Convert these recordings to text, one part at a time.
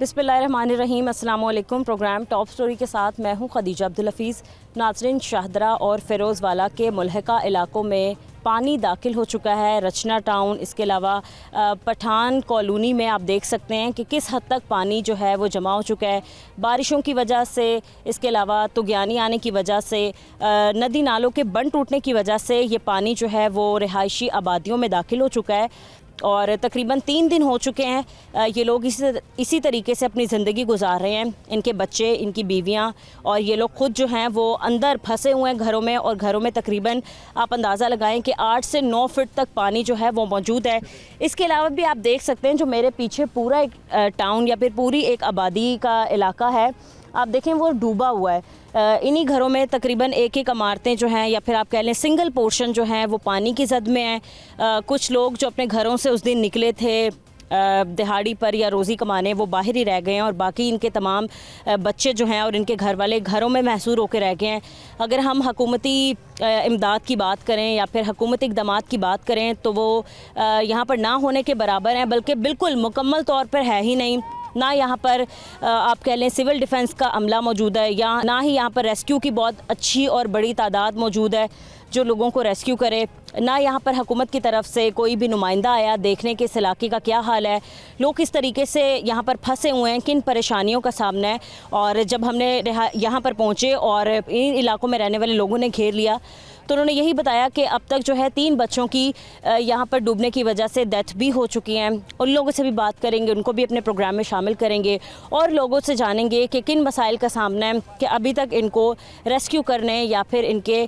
बिस्मिल्लाहिर्रहमानिर्रहीम, अस्सलामु अलैकुम। प्रोग्राम टॉप स्टोरी के साथ मैं हूं खदीजा अब्दुल हफीज़। नाज़रीन, शाहदरा और फ़िरोज़वाला के मुल्हिका इलाकों में पानी दाखिल हो चुका है। रचना टाउन, इसके अलावा पठान कॉलोनी में आप देख सकते हैं कि किस हद तक पानी जो है वो जमा हो चुका है बारिशों की वजह से। इसके अलावा तुग़यानी आने की वजह से, नदी नालों के बंद टूटने की वजह से ये पानी जो है वो रिहायशी आबादियों में दाखिल हो चुका है और तकरीबन 3 दिन हो चुके हैं ये लोग इसी तरीके से अपनी ज़िंदगी गुजार रहे हैं। इनके बच्चे, इनकी बीवियां और ये लोग ख़ुद जो हैं वो अंदर फंसे हुए हैं घरों में, और घरों में तकरीबन आप अंदाज़ा लगाएं कि 8 से 9 फीट तक पानी जो है वो मौजूद है। इसके अलावा भी आप देख सकते हैं जो मेरे पीछे पूरा एक टाउन या फिर पूरी एक आबादी का इलाका है, आप देखें वो डूबा हुआ है। इन्हीं घरों में तकरीबन एक एक इमारतें जो हैं या फिर आप कह लें सिंगल पोर्शन जो हैं वो पानी की जद में हैं। कुछ लोग जो अपने घरों से उस दिन निकले थे दिहाड़ी पर या रोज़ी कमाने, वो बाहर ही रह गए हैं और बाकी इनके तमाम बच्चे जो हैं और इनके घर वाले घरों में महसूर होकर रह गए हैं। अगर हम हुकूमती इमदाद की बात करें या फिर हुकूमती इक़दामात की बात करें तो वो यहाँ पर ना होने के बराबर हैं, बल्कि बिल्कुल मुकम्मल तौर पर है ही नहीं। ना यहाँ पर आप कह लें सिविल डिफेंस का अमला मौजूद है, या ना ही यहाँ पर रेस्क्यू की बहुत अच्छी और बड़ी तादाद मौजूद है जो लोगों को रेस्क्यू करे। ना यहाँ पर हुकूमत की तरफ से कोई भी नुमाइंदा आया देखने के इस इलाके का क्या हाल है, लोग किस तरीके से यहाँ पर फंसे हुए हैं, किन परेशानियों का सामना है। और जब हमने यहाँ पर पहुँचे और इन इलाकों में रहने वाले लोगों ने घेर लिया तो उन्होंने यही बताया कि अब तक जो है 3 बच्चों की यहाँ पर डूबने की वजह से डेथ भी हो चुकी हैं। उन लोगों से भी बात करेंगे, उनको भी अपने प्रोग्राम में शामिल करेंगे और लोगों से जानेंगे कि किन मसाइल का सामना है कि अभी तक इनको रेस्क्यू करने या फिर इनके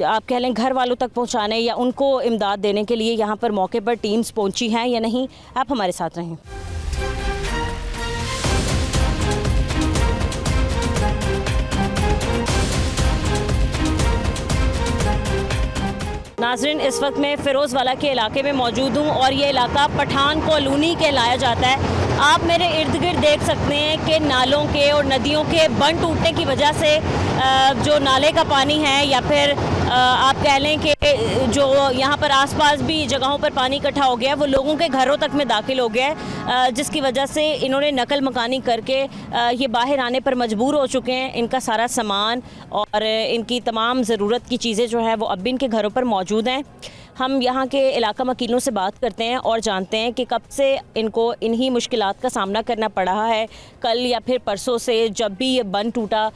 आप कह लें घर वालों तक पहुँचाने या उनको इमदाद देने के लिए यहाँ पर मौके पर टीम्स पहुँची हैं या नहीं। आप हमारे साथ रहें। नाज़रीन, इस वक्त मैं फ़िरोज़वाला के इलाके में मौजूद हूँ और ये इलाका पठान कॉलोनी कहलाया जाता है। आप मेरे इर्द गिर्द देख सकते हैं कि नालों के और नदियों के बंद टूटने की वजह से जो नाले का पानी है या फिर आप कह लें कि जो यहाँ पर आसपास भी जगहों पर पानी इकट्ठा हो गया है वो लोगों के घरों तक में दाखिल हो गया है, जिसकी वजह से इन्होंने नकल मकानी करके ये बाहर आने पर मजबूर हो चुके हैं। इनका सारा सामान और इनकी तमाम ज़रूरत की चीज़ें जो हैं वो अब भी इनके घरों पर मौजूद हैं। हम यहाँ के इलाका मकीनों से बात करते हैं और जानते हैं कि कब से इनको इन्हीं मुश्किलात का सामना करना पड़ रहा है। कल या फिर परसों से जब भी ये बंद टूटा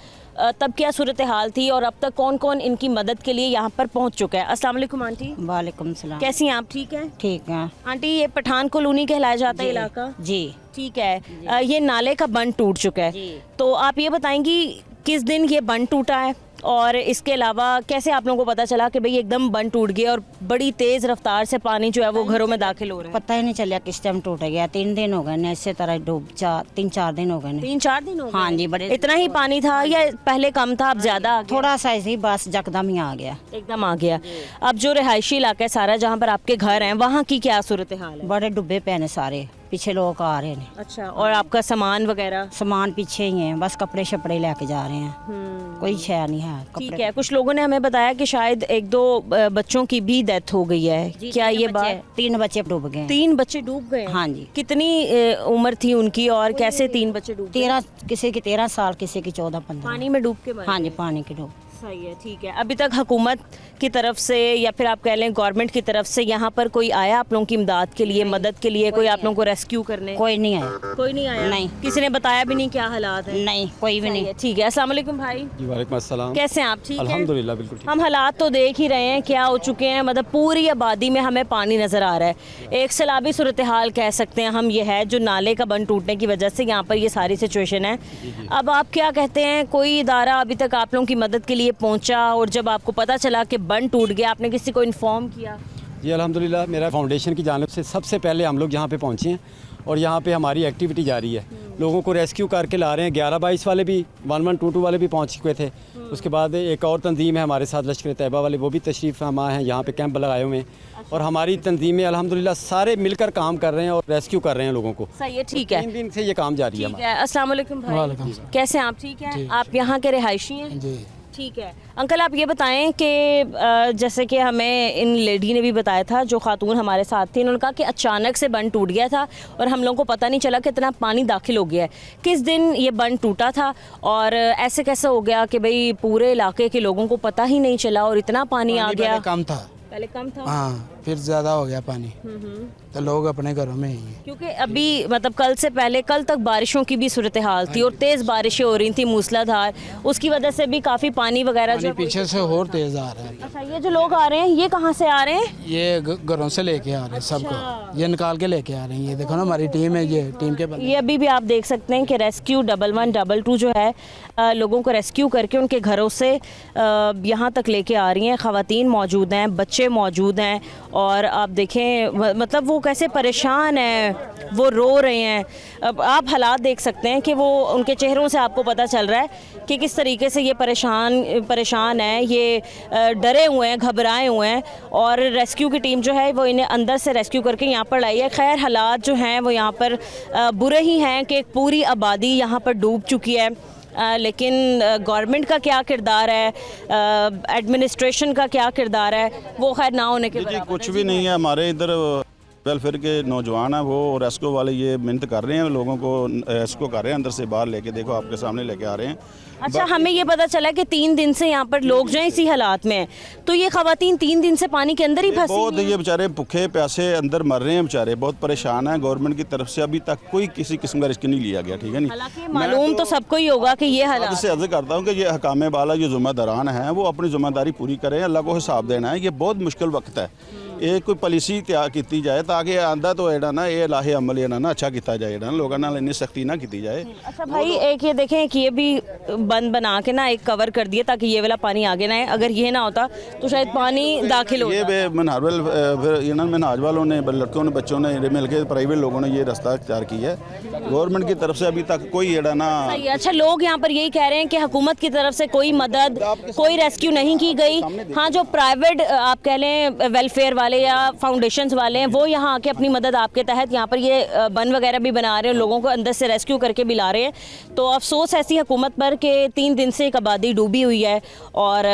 तब क्या सूरत हाल थी और अब तक कौन कौन इनकी मदद के लिए यहाँ पर पहुँच चुका है। अस्सलाम वालेकुम आंटी। वालेकुम सलाम। कैसी हैं आप? ठीक हैं? ठीक है आंटी, ये पठान कॉलोनी कहलाया जाता है इलाका? जी ठीक है। ये नाले का बंद टूट चुका है, तो आप ये बताएंगी किस दिन ये बंद टूटा है और इसके अलावा कैसे आप लोगों को पता चला कि भाई एकदम बंद टूट गया और बड़ी तेज़ रफ्तार से पानी जो है वो घरों में दाखिल हो रहा है? पता ही नहीं चला किस टाइम टूट गया। 3 दिन हो गए इसी तरह डूब, 3-4 दिन हो गए। 3-4 दिन हो गए? हाँ जी। बड़े इतना ही पानी था या पहले कम था, अब ज्यादा? थोड़ा सा ऐसे ही बस यकदम ही आ गया, एकदम आ गया। अब जो रिहायशी इलाका है सारा जहाँ पर आपके घर हैं वहाँ की क्या सूरत हाल है? बड़े डूबे पे ने सारे, पीछे लोग आ रहे हैं। अच्छा, और आपका सामान वगैरह? सामान पीछे ही है, बस कपड़े शपड़े लेके जा रहे हैं, कोई शय नहीं है। ठीक है। कुछ लोगों ने हमें बताया कि शायद 1-2 बच्चों की भी डेथ हो गई है, क्या ये बात? 3 बच्चे डूब गए। 3 बच्चे डूब गए? हाँ जी। कितनी उम्र थी उनकी और कैसे 3 बच्चे डूब? 13, किसी की 13 साल, किसी की 14-15। पानी में डूब के मरे? हाँ जी, पानी के डूब। सही है, ठीक है। अभी तक हुकूमत की तरफ से या फिर आप कह लें गवर्नमेंट की तरफ से यहाँ पर कोई आया आप लोगों की इमदाद के लिए, मदद के लिए? कोई आप लोगों को रेस्क्यू करने? कोई नहीं आया। कोई नहीं आया? नहीं। किसी ने बताया भी नहीं क्या हालात है? नहीं, कोई भी नहीं। ठीक है। अस्सलाम वालेकुम भाई। जी वालेकुम अस्सलाम। कैसे हैं आप? ठीक है अल्हम्दुलिल्लाह, बिल्कुल ठीक। हम हालात तो देख ही रहे हैं क्या हो चुके हैं, मतलब पूरी आबादी में हमें पानी नज़र आ रहा है। एक सैलाबी सूरत हाल कह सकते हैं हम, ये है जो नाले का बंद टूटने की वजह से यहाँ पर ये सारी सिचुएशन है। अब आप क्या कहते हैं, कोई इदारा अभी तक आप लोगों की मदद के लिए पहुँचा और जब आपको पता चला कि बंद टूट गया आपने किसी को इन्फॉर्म किया? जी अल्हम्दुलिल्लाह, मेरा फाउंडेशन की जानिब से सबसे पहले हम लोग यहाँ पे पहुँचे हैं और यहाँ पे हमारी एक्टिविटी जारी है। लोगों को रेस्क्यू करके ला रहे हैं। 11-22 वाले भी, 1122 वाले भी पहुँच चुके थे। उसके बाद एक और तंजीम है हमारे साथ, लश्कर तैयबा वाले, वो भी तशरीफ़ फरमा हैं, यहाँ पे कैंप लगाए हुए हैं। और हमारी तंजीमें अल्हम्दुलिल्लाह सारे मिलकर काम कर रहे हैं और रेस्क्यू कर रहे हैं लोगों को। सही है, ठीक है। 3 दिन से ये काम जारी है। अस्सलाम वालेकुम भाई, कैसे हैं आप? ठीक हैं? आप यहाँ के रिहायशी हैं? जी। ठीक है अंकल, आप ये बताएं कि जैसे कि हमें इन लेडी ने भी बताया था, जो खातून हमारे साथ थी, उन्होंने कहा कि अचानक से बंद टूट गया था और हम लोगों को पता नहीं चला कि इतना पानी दाखिल हो गया है। किस दिन ये बंद टूटा था और ऐसे कैसे हो गया कि भाई पूरे इलाके के लोगों को पता ही नहीं चला और इतना पानी आ गया? कम था, पहले कम था, हाँ, फिर ज़्यादा हो गया पानी, तो लोग अपने घरों में ही हैं। क्योंकि अभी मतलब कल से पहले, कल तक बारिशों की भी सूरत हाल थी और तेज़ बारिशें हो रही थी मूसलाधार, उसकी वजह से भी काफ़ी पानी वगैरह जो पीछे से और तेज़ आ रहा है। अच्छा, ये जो लोग आ रहे हैं ये कहाँ से आ रहे हैं? ये घरों से लेके आ रहे हैं सबको, ये निकाल के लेके आ रहे हैं। ये देखो ना, हमारी टीम है, ये टीम के बंदे। ये अभी भी आप देख सकते हैं कि रेस्क्यू 1112 जो है लोगों को रेस्क्यू करके उनके घरों से यहाँ तक लेके आ रही हैं। ख़वातीन मौजूद हैं, बच्चे मौजूद हैं और आप देखें मतलब वो कैसे परेशान हैं, वो रो रहे हैं। अब आप हालात देख सकते हैं कि वो उनके चेहरों से आपको पता चल रहा है कि किस तरीके से ये परेशान हैं, ये डरे हुए हैं, घबराए हुए हैं और रेस्क्यू की टीम जो है वो इन्हें अंदर से रेस्क्यू करके यहाँ पर लाई है। खैर हालात जो हैं वो यहाँ पर बुरे ही हैं कि एक पूरी आबादी यहाँ पर डूब चुकी है। लेकिन गवर्नमेंट का क्या किरदार है, एडमिनिस्ट्रेशन का क्या किरदार है, वो खैर ना होने के जी कुछ भी नहीं है। हमारे इधर वेलफेयर के नौजवान हैं, वो रेस्क्यू वाले ये मेहनत कर रहे हैं, लोगों को रेस्क्यू कर रहे हैं अंदर से बाहर लेके, देखो आपके सामने लेके आ रहे हैं। अच्छा, हमें ये पता चला कि 3 दिन से यहाँ पर लोग जो हैं इसी हालात में हैं, तो ये खवातीन 3 दिन से पानी के अंदर ही फंसी बहुत, हुई हैं। ये बेचारे भूखे प्यासे अंदर मर रहे हैं, बेचारे बहुत परेशान हैं। गवर्नमेंट की तरफ से अभी तक कोई किसी किस्म का रिस्क नहीं लिया गया, ठीक है नहीं। हालांकि मालूम तो सबको ही होगा कि ये हालात से अर्ज करता हूँ कि ये हकामे वाला जो जिम्मेदारान हैं वो अपनी जिम्मेदारी पूरी करें, अल्लाह को हिसाब देना है। ये बहुत मुश्किल वक्त है, ये कोई पॉलिसी तैयार की जाए ताकि आंदा तो जेड़ा ना ये लाहे अमल जेड़ा ना अच्छा किया जाए, ना लोगों नाल इन्नी सख्ती ना की जाए। अच्छा भाई, एक ये देखें कि ये भी बंद बना के ना एक कवर कर दिए ताकि ये वाला पानी आगे ना आए। अगर ये ना होता तो शायद पानी दाखिल हो ये मनहारवल फिर मनहाज वालों ने, लड़कों ने, बच्चों ने मिल के, प्राइवेट लोगों ने ये रास्ता तैयार किया है। गवर्नमेंट की तरफ से अभी तक कोई जेड़ा ना। अच्छा, लोग यहाँ पर यही कह रहे हैं कि हुकूमत की तरफ से कोई मदद, कोई रेस्क्यू नहीं की गई। हाँ, जो प्राइवेट आप कह लें वेलफेयर वाले या फाउंडेशंस वाले हैं वो यहाँ आके अपनी मदद आपके तहत यहाँ पर ये बन वगैरह भी बना रहे हैं, लोगों को अंदर से रेस्क्यू करके भी ला रहे हैं। तो अफसोस ऐसी हुकूमत पर कि 3 दिन से एक आबादी डूबी हुई है और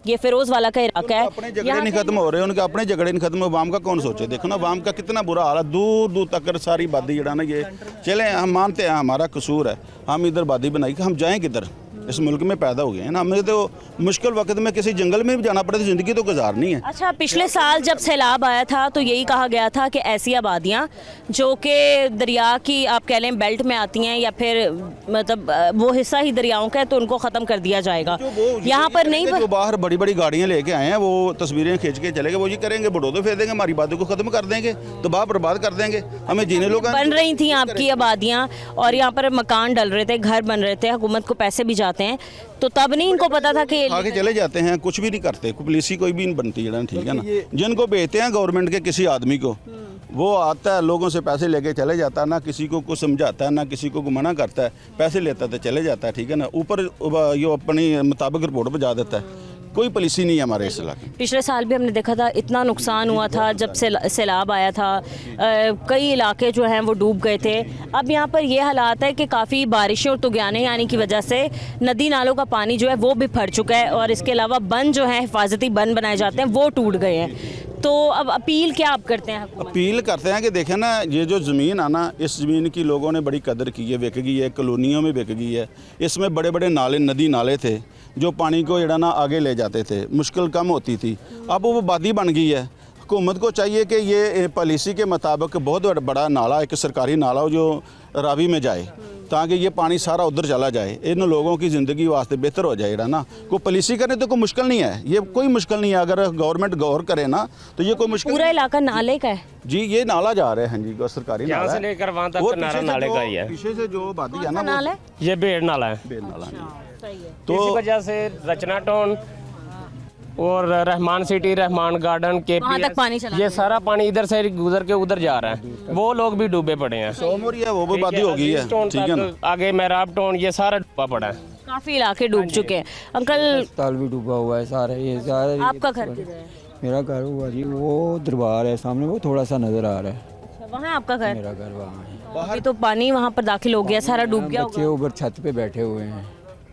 ये फिरोज वाला का इलाका है। अपने झगड़े नहीं खत्म हो रहे, उनके अपने झगड़े नहीं खत्म हो, वाम का कौन सोचे। देखो ना वाम का कितना बुरा हाल है, दूर दूर तक सारी आबादी जड़ा ना ये चले। हम मानते हैं हमारा कसूर है, हम इधर आबादी बनाई कि हम जाएँ किधर, इस मुल्क में पैदा हो गए हैं ना। हमें तो मुश्किल वक्त में किसी जंगल में भी जाना पड़े तो ज़िंदगी तो गुजारनी है। अच्छा, पिछले साल जब सैलाब आया था तो यही कहा गया था कि ऐसी आबादियाँ जो कि दरिया की आप कह लें बेल्ट में आती हैं या फिर मतलब वो हिस्सा ही दरियाओं का है तो उनको ख़त्म कर दिया जाएगा। यहाँ पर नहीं, जो बाहर बड़ी बड़ी गाड़ियाँ लेके आए हैं वो तस्वीरें खींच के चले गए, वो ये करेंगे बुलडोजर फेर देंगे, हमारी आबादी को ख़त्म कर देंगे, तबाह बर्बाद कर देंगे, हमें जीने लोग। बन रही थी आपकी आबादियाँ और यहाँ पर मकान डल रहे थे, घर बन रहे थे, हुकूमत को पैसे भी जाते हैं, तो तब नहीं इनको पता था कि आगे चले जाते हैं, कुछ भी नहीं करते, पुलिस कोई भी नहीं बनती है, ठीक है ना। जिनको भेजते हैं गवर्नमेंट के किसी आदमी को, वो आता है लोगों से पैसे लेके चले जाता है, ना किसी को कुछ समझाता है, ना किसी को मना करता है, पैसे लेता है चले जाता है, ठीक है ना। ऊपर ये अपनी मुताबिक रिपोर्ट पहुंचा देता है, कोई पॉलिसी नहीं है हमारे इस इलाके में। पिछले साल भी हमने देखा था इतना नुकसान हुआ था जब सैलाब आया था, कई इलाके जो हैं वो डूब गए थे। अब यहाँ पर ये हालात है कि काफ़ी बारिशें और तुगयाने आने की वजह से नदी नालों का पानी जो है वो भी भर चुका है और इसके अलावा बंद जो है हिफाजती बंद बनाए जाते हैं वो टूट गए हैं। तो अब अपील क्या आप करते हैं? अपील करते हैं कि देखें ना, ये जो ज़मीन है ना, इस ज़मीन की लोगों ने बड़ी कदर की है, बिक गई है, कॉलोनियों में बिक गई है। इसमें बड़े बड़े नाले, नदी नाले थे जो पानी को जड़ा ना आगे ले जाते थे, मुश्किल कम होती थी। अब वो आबादी बन गई है। हुकूमत को चाहिए कि ये पॉलिसी के मुताबिक बहुत बड़ा नाला, एक सरकारी नाला हो जो रावी में जाए ताकि ये पानी सारा उधर चला जाए, इन लोगों की ज़िंदगी वास्ते बेहतर हो जाएगा ना। कोई पॉलिसी करने तो कोई मुश्किल नहीं है, ये कोई मुश्किल नहीं है। अगर गवर्नमेंट गौर करे ना तो ये कोई मुश्किल। पूरा इलाका नाले का है जी, ये नाला जा रहे हैं जी, सरकारी नाला से लेकर वहाँ तक नाला नाले का ही है। पीछे से जो आबादी है ना, नाला है, ये बेड़ नाला है। बेड़ नाला सही है। तो इसी वजह से रचना टाउन और रहमान सिटी, रहमान गार्डन के वहाँ तक पानी चला ये सारा पानी इधर से गुजर के उधर जा रहा है, वो लोग भी डूबे पड़े हैं। सोमोरिया वो भी आबादी हो गई है, ठीक है ना। आगे मेहराब टाउन ये सारा डूबा पड़ा है, काफ़ी इलाके डूब चुके हैं। अंकल, अस्पताल भी डूबा हुआ है सारे, ये सारे। आपका घर किधर है? मेरा घर हुआ जी वो दरबार है सामने, वो थोड़ा सा नजर आ रहा है। अच्छा, वहाँ है आपका घर? मेरा घर वहाँ है। अभी तो पानी वहाँ पर दाखिल हो गया, सारा डूब गया बच्चे होगा। ऊपर छत पे बैठे हुए हैं,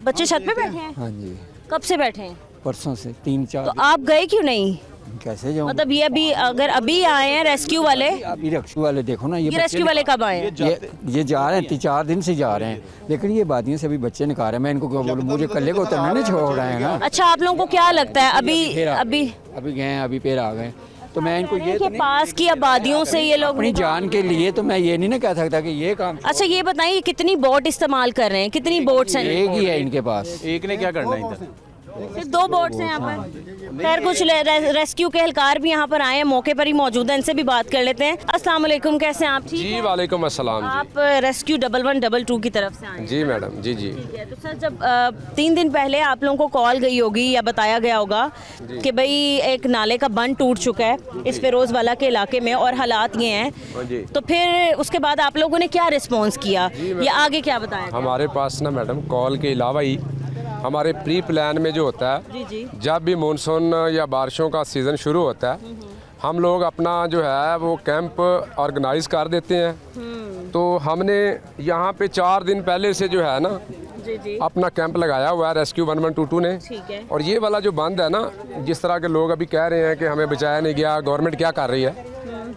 बच्चे छत पे बैठे हैं? हाँ जी, कब से बैठे हैं? परसों से 3-4 तो आप गए क्यों नहीं? कैसे जाऊँ? मतलब ये अभी अगर अभी आए हैं रेस्क्यू वाले, अभी रेस्क्यू वाले देखो ना, ये बच्चे रेस्क्यू वाले कब आए हैं? ये जा रहे हैं, 3-4 दिन से जा रहे हैं, लेकिन ये बादियों से अभी बच्चे निकाल रहे हैं। मैं इनको क्या बोलूँ, मुझे कल्ले को उतरना नहीं छोड़ रहे हैं ना। अच्छा, आप लोगों को क्या लगता है अभी अभी गए हैं, अभी फिर आ गए, तो मैं इनको ये के पास की आबादियों से ये लोग अपनी जान के लिए, तो मैं ये नहीं ना कह सकता कि ये काम अच्छा ये बताइए कितनी बोट इस्तेमाल कर रहे हैं, कितनी बोट्स हैं? एक ही है इनके पास। एक ने क्या करना इधर? सिर्फ 2 बोट्स हैं यहाँ पर। खैर कुछ रेस्क्यू के एहलकार भी यहाँ पर आए हैं, मौके पर ही मौजूद हैं, इनसे भी बात कर लेते हैं। अस्सलाम वालेकुम, कैसे हैं आप? ठीक जी हैं? वालेकुम अस्सलाम आप रेस्क्यू 1112 की तरफ से आए हैं? जी मैडम, जी जी। ठीक है, तो सर जब 3 दिन पहले आप लोगों को कॉल गई होगी या बताया गया होगा कि भाई एक नाले का बंद टूट चुका है इस फिरोजवाला के इलाके में और हालात ये हैं, तो फिर उसके बाद आप लोगों ने क्या रिस्पॉन्स किया या आगे क्या बताया? हमारे पास ना मैडम कॉल के अलावा ही हमारे प्री प्लान में जो होता है, जी। जब भी मानसून या बारिशों का सीज़न शुरू होता है, हम लोग अपना जो है वो कैंप ऑर्गेनाइज कर देते हैं। तो हमने यहाँ पे 4 दिन पहले से जो है ना जी। अपना कैंप लगाया हुआ है रेस्क्यू 1122 ने। ठीक है। और ये वाला जो बंद है ना, जिस तरह के लोग अभी कह रहे हैं कि हमें बचाया नहीं गया, गवर्नमेंट क्या कर रही है,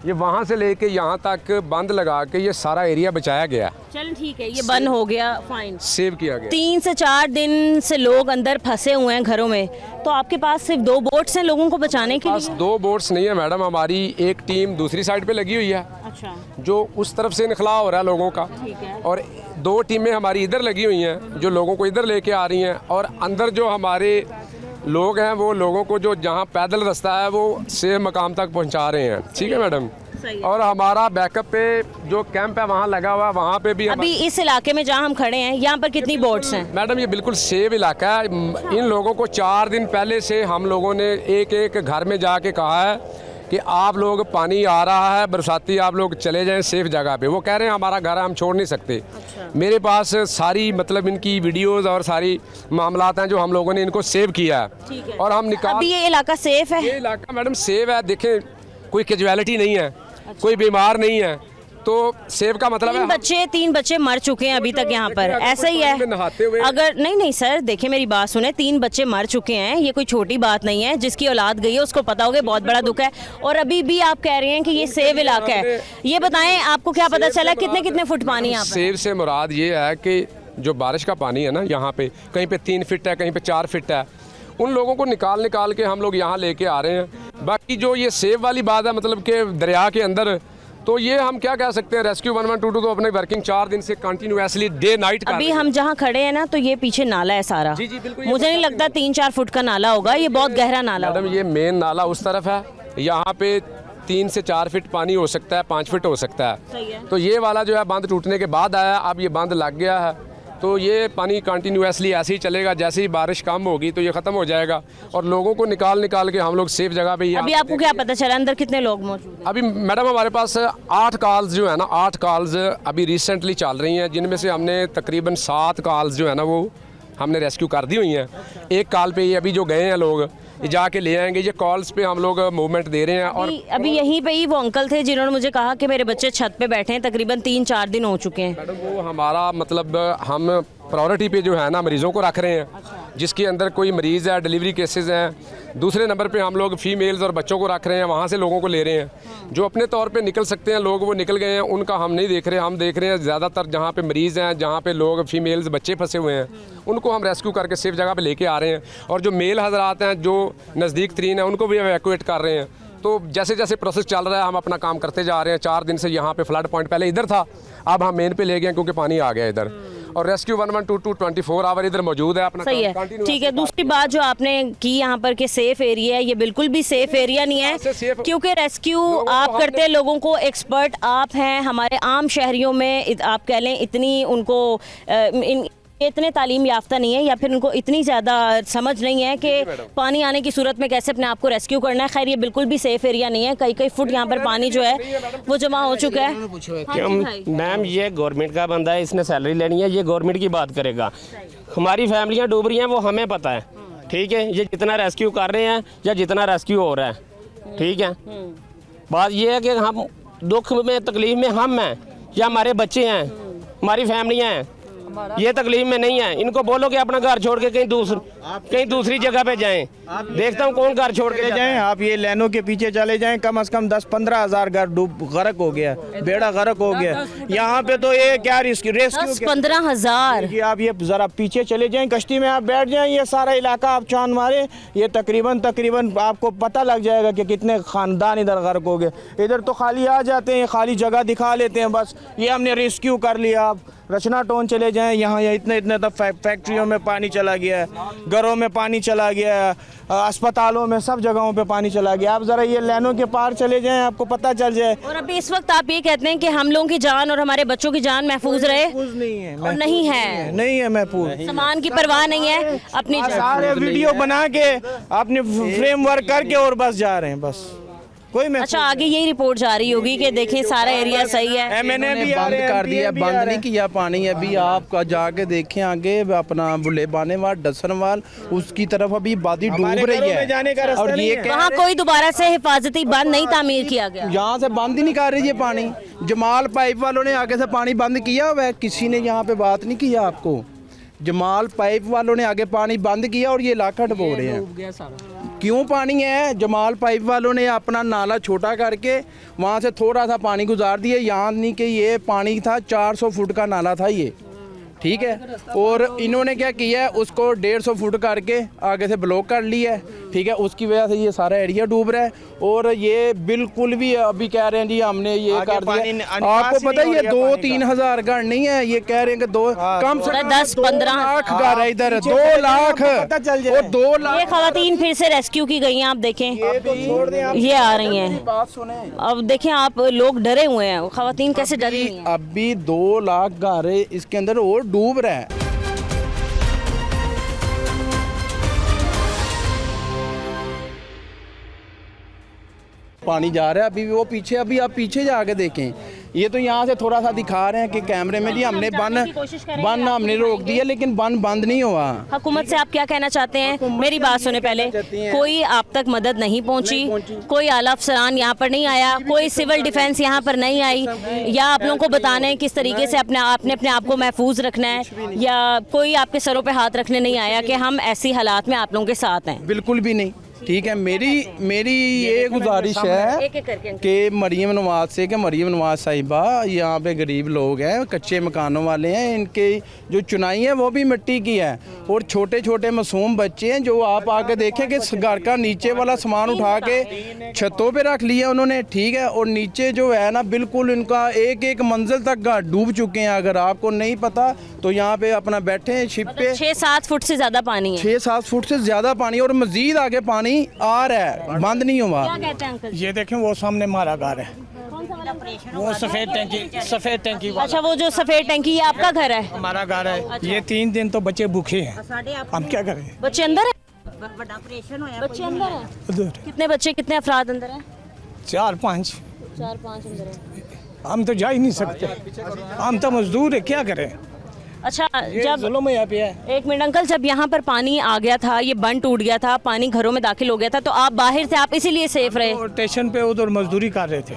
ये वहाँ से लेके यहाँ तक बंद लगा के ये सारा एरिया बचाया गया, चल ठीक है, ये बंद हो गया, फाइन। सेव किया गया। 3 से 4 दिन से लोग अंदर फंसे हुए हैं घरों में, तो आपके पास सिर्फ 2 बोट्स हैं लोगों को बचाने के बस लिए? 2 बोट्स नहीं है मैडम, हमारी एक टीम दूसरी साइड पे लगी हुई है अच्छा, जो उस तरफ से निकला हो रहा है लोगों का, ठीक है। और 2 टीमें हमारी इधर लगी हुई हैं जो लोगों को इधर लेके आ रही हैं, और अंदर जो हमारे लोग हैं वो लोगों को जो जहाँ पैदल रास्ता है वो सेफ मकाम तक पहुँचा रहे हैं। ठीक है मैडम। सही है। और हमारा बैकअप पे जो कैंप है वहाँ लगा हुआ है, वहाँ पे भी अभी इस इलाके में जहाँ हम खड़े हैं यहाँ पर कितनी बोट्स हैं? मैडम ये बिल्कुल सेफ इलाका है। इन लोगों को 4 दिन पहले से हम लोगों ने एक घर में जाके कहा है कि आप लोग, पानी आ रहा है बरसाती, आप लोग चले जाएं सेफ जगह पे। वो कह रहे हैं हमारा घर है, हम छोड़ नहीं सकते। अच्छा। मेरे पास सारी मतलब इनकी वीडियोस और सारी मामलात हैं जो हम लोगों ने इनको सेव किया है। ठीक है। और हम निकाल, अभी ये इलाका सेफ है? ये इलाका मैडम सेफ है। देखें, कोई कैजुअलिटी नहीं है, कोई बीमार नहीं है, तो सेव का मतलब है 3 बच्चे मर चुके हैं अभी तक यहाँ पर, ऐसा ही है? नहाते हुए अगर नहीं सर, देखिए मेरी बात सुने, 3 बच्चे मर चुके हैं, ये कोई छोटी बात नहीं है। जिसकी औलाद गई है उसको पता होगा, बहुत बड़ा दुख है। और अभी भी आप कह रहे हैं कि ये सेव इलाका है। ये बताएं, आपको क्या पता चला कितने फुट पानी यहाँ पर? सेव से मुराद ये है कि जो बारिश का पानी है ना, यहाँ पे कहीं पे 3 फीट है, कहीं पे 4 फीट है, उन लोगों को निकाल के हम लोग यहाँ लेके आ रहे हैं। बाकी जो ये सेव वाली बात है, मतलब कि दरिया के अंदर, तो ये हम क्या कह सकते हैं, रेस्क्यू 1122 तो अपने वर्किंग 4 दिन से कंटिन्यूअसली डे नाइट कर अभी हम जहाँ खड़े हैं ना, तो ये पीछे नाला है सारा। जी, बिल्कुल। मुझे नहीं लगता 3-4 फुट का नाला होगा, ये बहुत गहरा नाला मैडम ये मेन नाला उस तरफ है, यहाँ पे 3 से 4 फीट पानी हो सकता है, 5 फीट हो सकता है। सही है। तो ये वाला जो है बांध टूटने के बाद आया, अब ये बांध लग गया है, तो ये पानी कंटिन्यूअसली ऐसे ही चलेगा। जैसे ही बारिश कम होगी तो ये ख़त्म हो जाएगा, और लोगों को निकाल के हम लोग सेफ जगह पे ही। अभी आपको क्या पता चला अंदर कितने लोग मौजूद हैं? अभी मैडम हमारे पास 8 कॉल्स जो है ना, 8 कॉल्स अभी रिसेंटली चल रही हैं, जिनमें से हमने तकरीबन 7 कॉल्स जो है ना वो हमने रेस्क्यू कर दी हुई हैं। एक कॉल पे ही अभी जो गए हैं लोग, ये जाके ले आएंगे। ये कॉल्स पे हम लोग मूवमेंट दे रहे हैं। और अभी यहीं पे ही वो अंकल थे जिन्होंने मुझे कहा कि मेरे बच्चे छत पे बैठे हैं, तकरीबन 3-4 दिन हो चुके हैं। मैडम वो हमारा मतलब, हम प्रायोरिटी पे जो है ना मरीज़ों को रख रहे हैं। जिसके अंदर कोई मरीज़ है, डिलीवरी केसेस हैं। दूसरे नंबर पे हम लोग फीमेल्स और बच्चों को रख रहे हैं, वहाँ से लोगों को ले रहे हैं। जो अपने तौर पे निकल सकते हैं लोग वो निकल गए हैं, उनका हम नहीं देख रहे। हम देख रहे हैं ज़्यादातर जहाँ पे मरीज़ हैं, जहाँ पे लोग फीमेल्स बच्चे फंसे हुए हैं, उनको हम रेस्क्यू करके सेफ जगह पे लेके आ रहे हैं। और जो मेल हजरात हैं जो नज़दीक तरीन है, उनको भी एवैक्यूएट कर रहे हैं। तो जैसे जैसे प्रोसेस चल रहा है हम अपना काम करते जा रहे हैं। 4 दिन से यहाँ पे फ्लड पॉइंट पहले इधर था, अब हम मेन पे ले गए क्योंकि पानी आ गया इधर। और रेस्क्यू 1122 24 आवर इधर मौजूद है अपना। सही है, ठीक है। दूसरी बात जो आपने की यहाँ पर कि सेफ एरिया है, ये बिल्कुल भी सेफ एरिया नहीं है, क्योंकि रेस्क्यू आप करते हैं, लोगों को एक्सपर्ट आप हैं। हमारे आम शहरियों में आप कह लें इतनी उनको इतने तालीम याफ्ता नहीं है, या फिर उनको इतनी ज़्यादा समझ नहीं है कि पानी आने की सूरत में कैसे अपने आप को रेस्क्यू करना है। खैर ये बिल्कुल भी सेफ एरिया नहीं है, कई फुट यहाँ पर पानी जो है वो जमा हो चुका है। हाँ जी भाई। मैम ये गवर्नमेंट का बंदा है, इसने सैलरी लेनी है, ये गवर्नमेंट की बात करेगा। हमारी फैमिलियाँ डूब रही हैं वो हमें पता है, ठीक है। ये जितना रेस्क्यू कर रहे हैं या जितना रेस्क्यू हो रहा है, ठीक है। बात ये है कि हम दुख में तकलीफ में हम हैं या हमारे बच्चे हैं, हमारी फैमिलियाँ हैं, ये तकलीफ में नहीं है। इनको बोलो कि अपना घर छोड़ के कहीं दूसरी जगह पे जाएं। देखता हूँ कौन घर छोड़ के जाएं। आप ये लाइनों के पीछे चले जाएं, कम से कम 10-15 हज़ार घर गर्क हो गया, बेड़ा गर्क हो गया। यहाँ पे तो ये क्या रेस्क्यू 10-15 हज़ार। आप ये जरा पीछे चले जाएं, कश्ती में आप बैठ जाएं, ये सारा इलाका आप चांद मारे, ये तकरीबन आपको पता लग जाएगा कि कितने खानदान इधर गर्क हो गए। इधर तो खाली आ जाते हैं, खाली जगह दिखा लेते हैं, बस ये हमने रेस्क्यू कर लिया। आप रचना टाउन चले जाएं, यहाँ इतने तक फैक्ट्रियों में पानी चला गया है, घरों में पानी चला गया है, अस्पतालों में, सब जगहों पे पानी चला गया। आप ज़रा ये लाइनों के पार चले जाएं, आपको पता चल जाए। और अभी इस वक्त आप ये कहते हैं कि हम लोगों की जान और हमारे बच्चों की जान महफूज रहे? नहीं है महफूज। सामान की परवाह नहीं है, अपनी सारे वीडियो बना के अपने फ्रेमवर्क करके और बस जा रहे हैं, बस कोई मैं। अच्छा, आगे यही रिपोर्ट जा रही होगी कि देखिए सारा एरिया सही है। मैंने भी बंद कर दिया, बंद नहीं किया पानी। अभी आप जाके देखें आगे अपना बुले बानेवाल डसनवाल उसकी तरफ अभी वादी डूब रही है। और ये वहाँ कोई दोबारा से हिफाजती बंद नहीं तामीर किया गया, यहाँ से बंद ही नहीं कर रही है पानी। जमाल पाइप वालों ने आगे से पानी बंद किया हुआ है, किसी ने यहाँ पे बात नहीं किया आपको। जमाल पाइप वालों ने आगे पानी बंद किया और ये इलाका डुबो रहे हैं। क्यों पानी है? जमाल पाइप वालों ने अपना नाला छोटा करके वहाँ से थोड़ा सा पानी गुजार दिया। यहाँ नहीं कि ये पानी था 400 फुट का नाला था ये, ठीक है। और इन्होंने क्या किया है, उसको 150 फुट करके आगे से ब्लॉक कर लिया है, ठीक है। उसकी वजह से ये सारा एरिया डूब रहा है। और ये बिल्कुल भी अभी कह रहे हैं जी हमने ये कर दिया। आपको पता है ये 2-3 हज़ार घर नहीं है, ये कह रहे हैं कि कम से कम 10-15 लाख घर है इधर, 2 लाख और 2 लाख। ये खवातीन फिर से रेस्क्यू की गई हैं, आप देखें ये आ रही हैं। बात सुने, अब देखें आप, लोग डरे हुए हैं, खवातीन कैसे डरी हैं? अभी 2 लाख घर इसके अंदर और डूब रहा है। पानी जा रहा है अभी वो पीछे, अभी आप पीछे जाके देखें। ये तो यहाँ से थोड़ा सा दिखा रहे हैं कि कैमरे में जी हमने बन हमने रोक दिया, लेकिन बंद नहीं हुआ। हुकूमत से आप क्या कहना चाहते हैं? मेरी बात सुने पहले। कोई आप तक मदद नहीं पहुंची, कोई आला अफसरान यहाँ पर नहीं आया, कोई सिविल डिफेंस यहाँ पर नहीं आई, या आप लोगों को बताना है किस तरीके से अपने आप को महफूज रखना है, या कोई आपके सरों पे हाथ रखने नहीं आया कि हम ऐसी हालात में आप लोगों के साथ हैं? बिल्कुल भी नहीं, ठीक है। मेरी ये गुजारिश है कि मरियम नवाज से कि मरियम नवाज साहिबा, यहाँ पे गरीब लोग हैं, कच्चे मकानों वाले हैं, इनके जो चुनाई है वो भी मिट्टी की है, और छोटे छोटे मासूम बच्चे हैं जो आप आके देखें कि घर का नीचे वाला सामान उठा के छतों पे रख लिया उन्होंने, ठीक है। और नीचे जो है ना बिल्कुल इनका एक मंजिल तक घर डूब चुके हैं। अगर आपको नहीं पता तो यहाँ पे अपना बैठे हैं शिप पे। 6-7 फुट से ज़्यादा पानी है, 6-7 फुट से ज़्यादा पानी, और मजीद आगे पानी आ रहा है, बंद नहीं हुआ। क्या कहते हैं अंकल? ये देखें वो सामने हमारा घर है, वो सफेद टंकी वाला। अच्छा, वो जो सफेद टंकी, ये आपका घर है? हमारा घर है। ये 3 दिन तो बच्चे भूखे हैं, हम क्या करें? बच्चे अंदर है? बच्चे अंदर है? कितने बच्चे, कितने अफराद अंदर हैं? 4-5 अंदर है। हम तो जा ही नहीं सकते, हम तो मजदूर है, क्या करें? अच्छा, जब जुल्म यहाँ पे है। एक मिनट अंकल, जब यहाँ पर पानी आ गया था, ये बंद टूट गया था, पानी घरों में दाखिल हो गया था, तो आप बाहर थे, आप इसीलिए सेफ रहे? स्टेशन पे उधर मजदूरी कर रहे थे।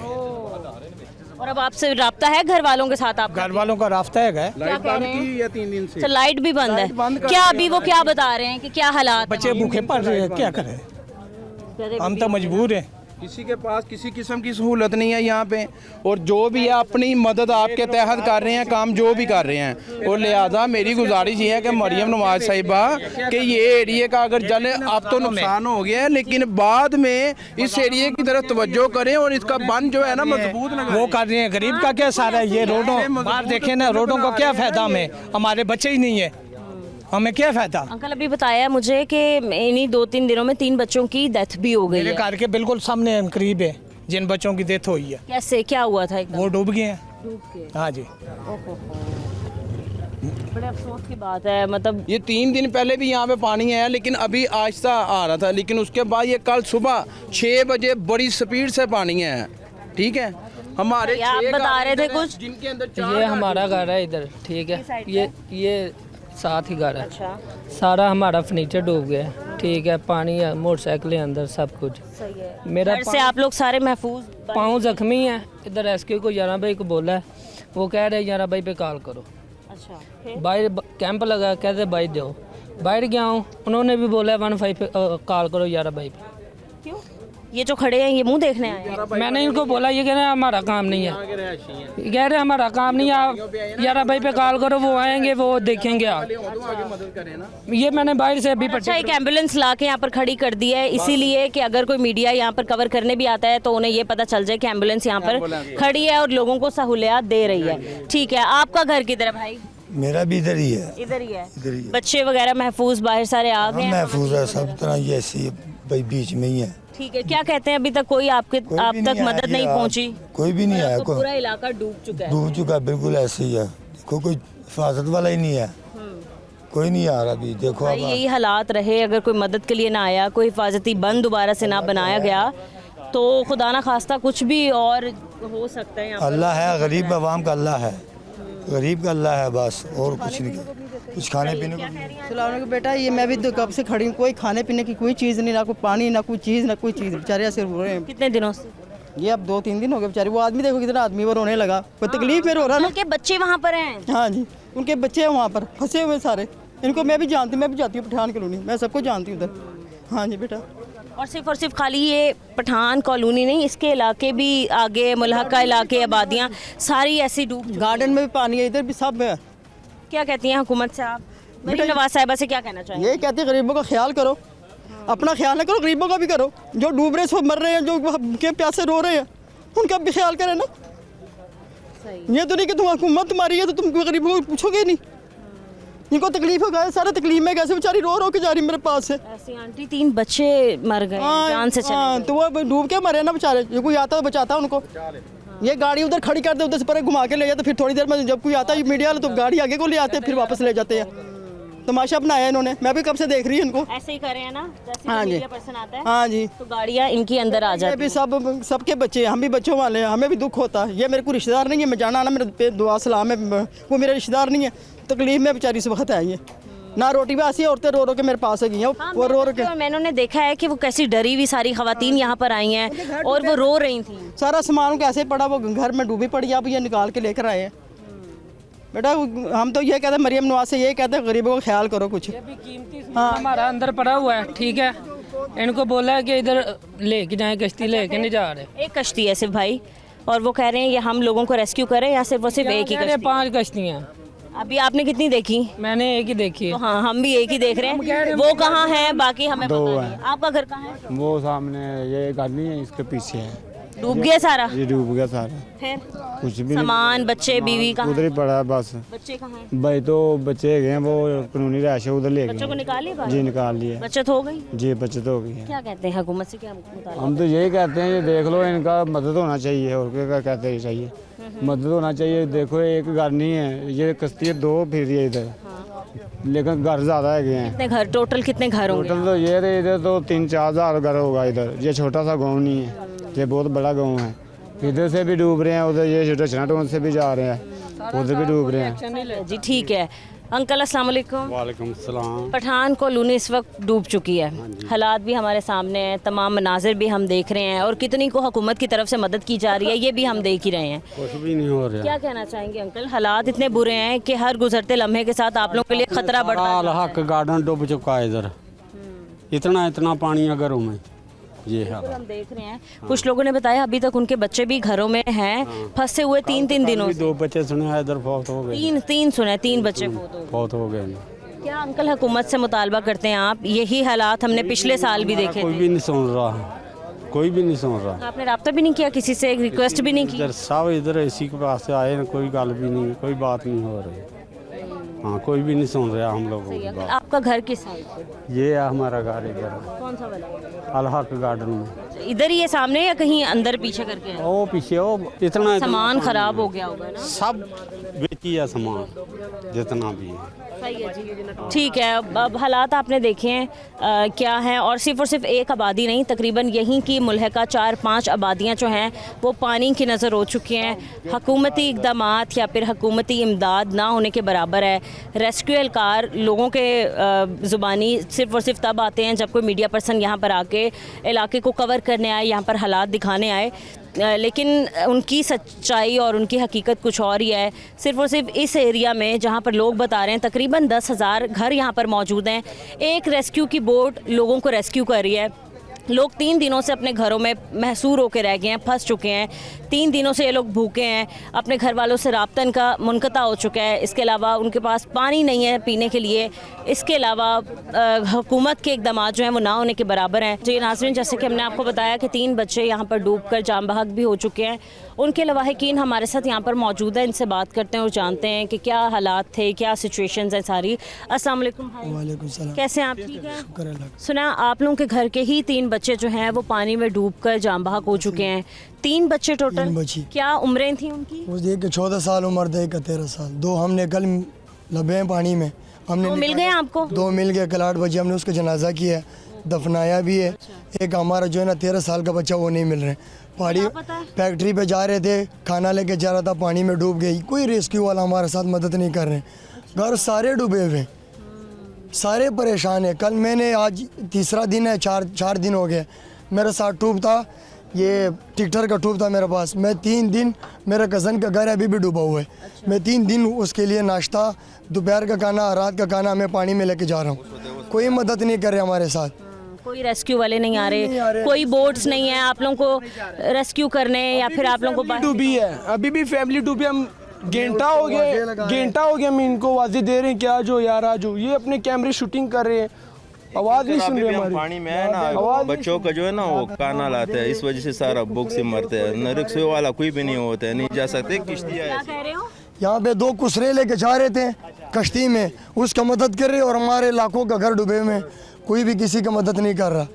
और अब आपसे राब्ता है घर वालों के साथ? आप घर वालों का रास्ता है? लाइट बंद की या 3 दिन से? तो लाइट भी बंद है क्या? अभी वो क्या बता रहे हैं कि क्या हालात? बच्चे भूखे पड़ रहे हैं, क्या करें? हम तो मजबूर हैं। किसी के पास किसी किस्म की सहूलत नहीं है यहाँ पे, और जो भी है अपनी मदद आपके तहत कर रहे हैं, काम जो भी कर रहे हैं। और लिहाजा मेरी गुजारिश ये है कि मरियम नवाज साहिबा कि ये एरिया का अगर जले, अब तो नुकसान हो गया है, लेकिन बाद में इस एरिया की तरफ तवज्जो करें और इसका बंद जो है ना मजबूत लगाएं। वो कर रहे हैं, गरीब का क्या सारा है? ये रोडों बाहर देखे ना, रोडों का क्या फायदा हमें? हमारे बच्चे ही नहीं है, हमें क्या फायदा? अंकल अभी बताया मुझे कि इन्हीं 2-3 दिनों में 3 बच्चों की डेथ भी हो गई है। मेरे घर के बिल्कुल सामने करीब है जिन बच्चों की डेथ हुई है। कैसे, क्या हुआ था? एकदम वो डूब गए हैं। हाँ जी, बड़े अफसोस की बात है। मतलब ये 3 दिन पहले भी यहाँ पे पानी आया, लेकिन अभी आहिस्ता आ रहा था, लेकिन उसके बाद ये कल सुबह 6 बजे बड़ी स्पीड से पानी है, ठीक है। हमारे आप बता रहे थे कुछ, जिनके अंदर ये हमारा घर है इधर, ठीक है। ये साथ ही घर है। अच्छा। सारा हमारा फर्नीचर डूब गया है, ठीक है। पानी है, मोटरसाइकिलें अंदर, सब कुछ सही है। मेरा घर से आप लोग सारे महफूज? पाँव जख्मी है। इधर रेस्क्यू को यारा भाई को बोला है, वो कह रहे यारा भाई पे कॉल करो। अच्छा, फिर? बाहर कैंप लगा, कहते बाहर जाओ। बाहर गया हूँ, उन्होंने भी बोला 15 पे कॉल करो 11 बाई पे। क्यों? ये जो खड़े हैं ये मुंह देखने आए हैं? मैंने इनको बोला, ये कह रहे हैं हमारा काम नहीं है, ये कह रहे हैं हमारा काम नहीं है, आप 11 बाई पे कॉल करो, वो आएंगे, वो देखेंगे आप। ये मैंने बाहर से अभी अच्छा, एक एम्बुलेंस ला के यहाँ पर खड़ी कर दी है इसीलिए कि अगर कोई मीडिया यहाँ पर कवर करने भी आता है तो उन्हें ये पता चल जाए कि एम्बुलेंस यहाँ पर खड़ी है और लोगों को सहूलियत दे रही है। ठीक है, आपका घर किधर है भाई? मेरा भी इधर ही है। इधर ही है। इधर ही है। बच्चे वगैरह महफूज बाहर सारे आ गए हैं? महफूज है, सब तरह ये ऐसी भाई बीच में ही है। ठीक है, क्या कहते हैं अभी तक कोई आप तक मदद नहीं पहुंची? कोई भी नहीं आया, तो पूरा इलाका डूब चुका है। डूब चुका है, बिल्कुल ऐसे ही है। देखो कोई हिफाजत वाला ही नहीं है, कोई नहीं आ रहा अभी। देखो भाई यही हालात रहे, अगर कोई मदद के लिए ना आया, कोई हिफाजती बंद दोबारा से ना बनाया गया तो खुदा ना खास्ता कुछ भी और हो सकता है। अल्लाह है, गरीब आवाम का अल्लाह है, गरीब का अल्लाह है बस, और कुछ नहीं। कुछ खाने पीने को बेटा, ये मैं भी तो कब से खड़ी हूँ, कोई खाने पीने की कोई चीज़ नहीं, ना कोई पानी, ना कोई चीज़, ना कोई चीज़। बेचारे ऐसे रो रहे हैं। कितने दिनों से? ये अब 2-3 दिन हो गए बेचारे। वो आदमी देखो कितना आदमी वो रोने लगा, कोई तकलीफ में रो रहा ना। उनके बच्चे वहाँ पर हैं? हाँ जी, उनके बच्चे हैं वहाँ पर फंसे हुए सारे। इनको मैं भी जानती हूँ, मैं भी जाती हूँ पठान कॉलोनी, मैं सबको जानती हूँ उधर। हाँ जी बेटा। और सिर्फ खाली ये पठान कॉलोनी नहीं, इसके इलाके भी आगे मुल्हका इलाके, आबादियाँ सारी ऐसी डूब। गार्डन में भी पानी है, इधर भी सब है। क्या कहती हैं हुकूमत से आप? मरीम नवाज साहिबा से क्या कहना चाहिए? ये कहते हैं गरीबों का ख्याल करो, अपना ख्याल ना करो, गरीबों का भी करो। जो डूब रहे सब मर रहे हैं, जो के प्यासे रो रहे हैं उनका भी ख्याल करें ना। ये तो नहीं कि तुम हुकूमत तुम्हारी है तो तुम गरीबों को पूछोगे नहीं। इनको तकलीफ हो गया, सारे तकलीफ में कैसे बेचारी रो रो के जा रही मेरे पास से। ऐसी आंटी 3 बच्चे मर गए, जान से चले गए। तो वो डूब के मरे ना बेचारे, ये कोई आता बचाता उनको। ये गाड़ी उधर खड़ी कर दे, उधर से पर घुमा के ले जाते, फिर थोड़ी देर में जब कोई आता है मीडिया वाला तो गाड़ी आगे को ले आते हैं, फिर वापस ले जाते हैं। तमाशा बनाया इन्होंने, मैं भी कब से देख रही हूँ इनको। ऐसे ही कर रहे हैं ना, जैसे हाँ जी, मीडिया पर्सन आता है हाँ जी, तो गाड़ियाँ इनकी अंदर आ जाती भी सबके बच्चे, हम भी बच्चों वाले हैं, हमें भी दुख होता है। ये मेरे को रिश्तेदार नहीं है, मैं जाना आना मेरे पे दुआ सलाम है, वो मेरे रिश्तेदार नहीं है। तकलीफ में बेचारी से वक्त आई है ना, रोटी भी ऐसी औरतें रो रो के मेरे पास गई हैं। वो रो रो के, मैंने देखा है कि वो कैसी डरी हुई सारी खवातीन यहाँ पर आई हैं और वो रो रही थी। सारा सामान कैसे पड़ा, वो घर में डूबी पड़ी, अब ये निकाल के लेकर आए हैं। बेटा हम तो ये कहते हैं, मरियम नवाज से ये कहते हैं गरीबों का ख्याल करो कुछ। हाँ, हमारा अंदर पड़ा हुआ है, ठीक है। इनको बोला है कि इधर लेके जाएं, कश्ती लेके नहीं जा रहे। एक कश्ती है सिर्फ भाई, और वो कह रहे हैं ये हम लोगों को रेस्क्यू करें या सिर्फ एक ही कश्ती? 5 कश्तियाँ। अभी आपने कितनी देखी? मैंने एक ही देखी है। तो हाँ, हम भी एक ही देख रहे हैं। वो कहाँ है बाकी हमें पता नहीं। आपका घर कहाँ है? वो सामने ये गाड़ी है, इसके पीछे है। डूब गया सारा? ये डूब गया सारा। फिर कुछ भी सामान, बच्चे, बीवी कहाँ? उधर ही पड़ा है बस। बच्चे कहाँ हैं? भाई तो बच्चे गए हैं, वो कानूनी रहायश है, उधर ले गए। बच्चों को निकाल लिया? जी निकाल लिए। बचत हो गई? जी बचत हो गई है। क्या कहते हैं हुकूमत से, क्या मुतालिबा? हम तो यही कहते हैं, ये देख लो, इनका मदद होना चाहिए, और क्या कहते हैं चाहिए, मदद होना चाहिए। देखो एक घर नहीं है, ये कश्ती 2 फिर रही है इधर, लेकिन घर ज़्यादा है गए हैं। कितने घर टोटल, कितने घर होंगे? टोटल तो ये रहे, इधर तो 3-4 हज़ार घर होगा इधर। ये छोटा सा गाँव नहीं है, ये बहुत बड़ा गाँव है। इधर से भी डूब रहे हैं, उधर ये रचना टाउन से भी जा रहे हैं, उधर भी डूब रहे हैं। जी ठीक है अंकल, अस्सलाम वालेकुम। वालेकुम सलाम। पठान कॉलोनी इस वक्त डूब चुकी है, हालात भी हमारे सामने हैं, तमाम मनाजिर भी हम देख रहे हैं और कितनी को हुकूमत की तरफ से मदद की जा रही है ये भी हम देख ही रहे हैं। कुछ भी नहीं हो रहा। क्या कहना चाहेंगे अंकल? हालात इतने बुरे हैं कि हर गुजरते लम्हे के साथ आप लोगों के लिए खतरा बढ़ता है। हक गार्डन डूब चुका है इधर, इतना पानी है घरों में, ये है। हम देख रहे हैं कुछ लोगों ने बताया अभी तक उनके बच्चे भी घरों में हैं, फंसे हुए 3-3 दिनों से। 2 बच्चे सुने हैं इधर फौत हो गए। 3 सुने, 3 बच्चे फौत हो गए। क्या अंकल हुकूमत से मुतालबा करते हैं आप? यही हालात हमने पिछले साल भी देखे कोई थे। भी नहीं सुन रहा, कोई भी नहीं सुन रहा। आपने राब्ता भी नहीं किया किसी से, रिक्वेस्ट भी नहीं की? इधर सब इधर इसी के पास से आए, कोई गल भी नहीं, कोई बात नहीं हो रही। हाँ, कोई भी नहीं सुन रहा हम लोगों की बात। आपका घर किस साइड पे? ये है हमारा घर इधर, कौन सा वाला? अल-हक गार्डन में। इधर ही है सामने या कहीं अंदर पीछे करके है? वो पीछे वो इतना सामान खराब हो गया होगा ना? सब बेची है सामान जितना भी है। सही है जी, ठीक है। अब हालात आपने देखे हैं क्या हैं, और सिर्फ एक आबादी नहीं, तकरीबन यहीं की मुल्हका 4-5 आबादियाँ जो हैं वो पानी की नज़र हो चुकी हैं। हुकूमती इक़दामात या फिर हुकूमती इमदाद ना होने के बराबर है। रेस्क्यू एहलकार लोगों के ज़ुबानी सिर्फ तब आते हैं जब कोई मीडिया पर्सन यहाँ पर आके इलाके को कवर करने आए, यहाँ पर हालात दिखाने आए। लेकिन उनकी सच्चाई और उनकी हकीकत कुछ और ही है। सिर्फ़ और सिर्फ इस एरिया में जहाँ पर लोग बता रहे हैं तकरीबन 10,000 घर यहाँ पर मौजूद हैं। एक रेस्क्यू की बोट लोगों को रेस्क्यू कर रही है। लोग 3 दिनों से अपने घरों में महसूर होकर रह गए हैं, फंस चुके हैं। 3 दिनों से ये लोग भूखे हैं, अपने घर वालों से राब्ता इनका मुनक़ता हो चुका है। इसके अलावा उनके पास पानी नहीं है पीने के लिए। इसके अलावा हुकूमत के इक़दाम जो हैं वो ना होने के बराबर हैं। जी नाज़रीन, जैसे कि हमने आपको बताया कि 3 बच्चे यहाँ पर डूबकर जाम बहक भी हो चुके हैं। उनके लवाहिकीन हमारे साथ यहाँ पर मौजूद हैं, इनसे बात करते हैं और जानते हैं कि क्या हालात थे, क्या सिचुएशंस हैं सारी। अस्सलाम वालेकुम भाई। वालेकुम सलाम। कैसे हैं आप? ठीक है। शुक्र अल्लाह का। सुना आप लोगों के घर के ही 3 बच्चे जो हैं वो पानी में डूबकर जाम बहक हो चुके हैं। 3 बच्चे टोटल। 3 बच्ची। क्या उम्रें थी उनकी? वो एक 14 साल उम्र था, एक 13 साल। 2 हमने कल लबे हैं पानी में। हमने 2 मिल गए आपको? 2 मिल गए। कल 8 बजे हमने उसका जनाजा किया, दफनाया भी है। एक हमारा जो है ना 13 साल का बच्चा, वो नहीं मिल रहे। पहाड़ी फैक्ट्री पे जा रहे थे, खाना लेके जा रहा था, पानी में डूब गई। कोई रेस्क्यू वाला हमारे साथ मदद नहीं कर रहे। घर सारे डूबे हुए, सारे परेशान है। कल मैंने, आज तीसरा दिन है, 4 दिन हो गए। मेरे साथ ट्यूब था, ये टिकटर का ट्यूब था मेरे पास। मैं 3 दिन, मेरे कज़न का घर अभी भी डूबा हुआ है। मैं 3 दिन उसके लिए नाश्ता, दोपहर का खाना, रात का खाना मैं पानी में लेके जा रहा हूँ। कोई मदद नहीं कर रहे हमारे साथ। कोई रेस्क्यू वाले नहीं आ रहे, कोई बोट्स नहीं है आप लोगों को रेस्क्यू करने, या फिर आप लोगों को डूबी है। अभी भी फैमिली डूबी। हम घंटा हो गया हम इनको आवाज़ें दे रहे हैं कि आ जाओ यार आ जाओ। ये अपने कैमरे शूटिंग कर रहे हैं, आवाज़ नहीं सुन रहे हमारी। पानी में है ना, बच्चों का जो है ना वो काना लाते हैं, इस वजह से सारा भूख से मरते हैं। रिक्शे वाला कोई भी नहीं होता है, नहीं जा सकते। किश्तियाँ यहाँ पे 2 कुसरे लेके जा रहे थे कश्ती में, उसका मदद कर रहे और हमारे लाखों का घर डूबे में कोई भी किसी का मदद नहीं कर रहा।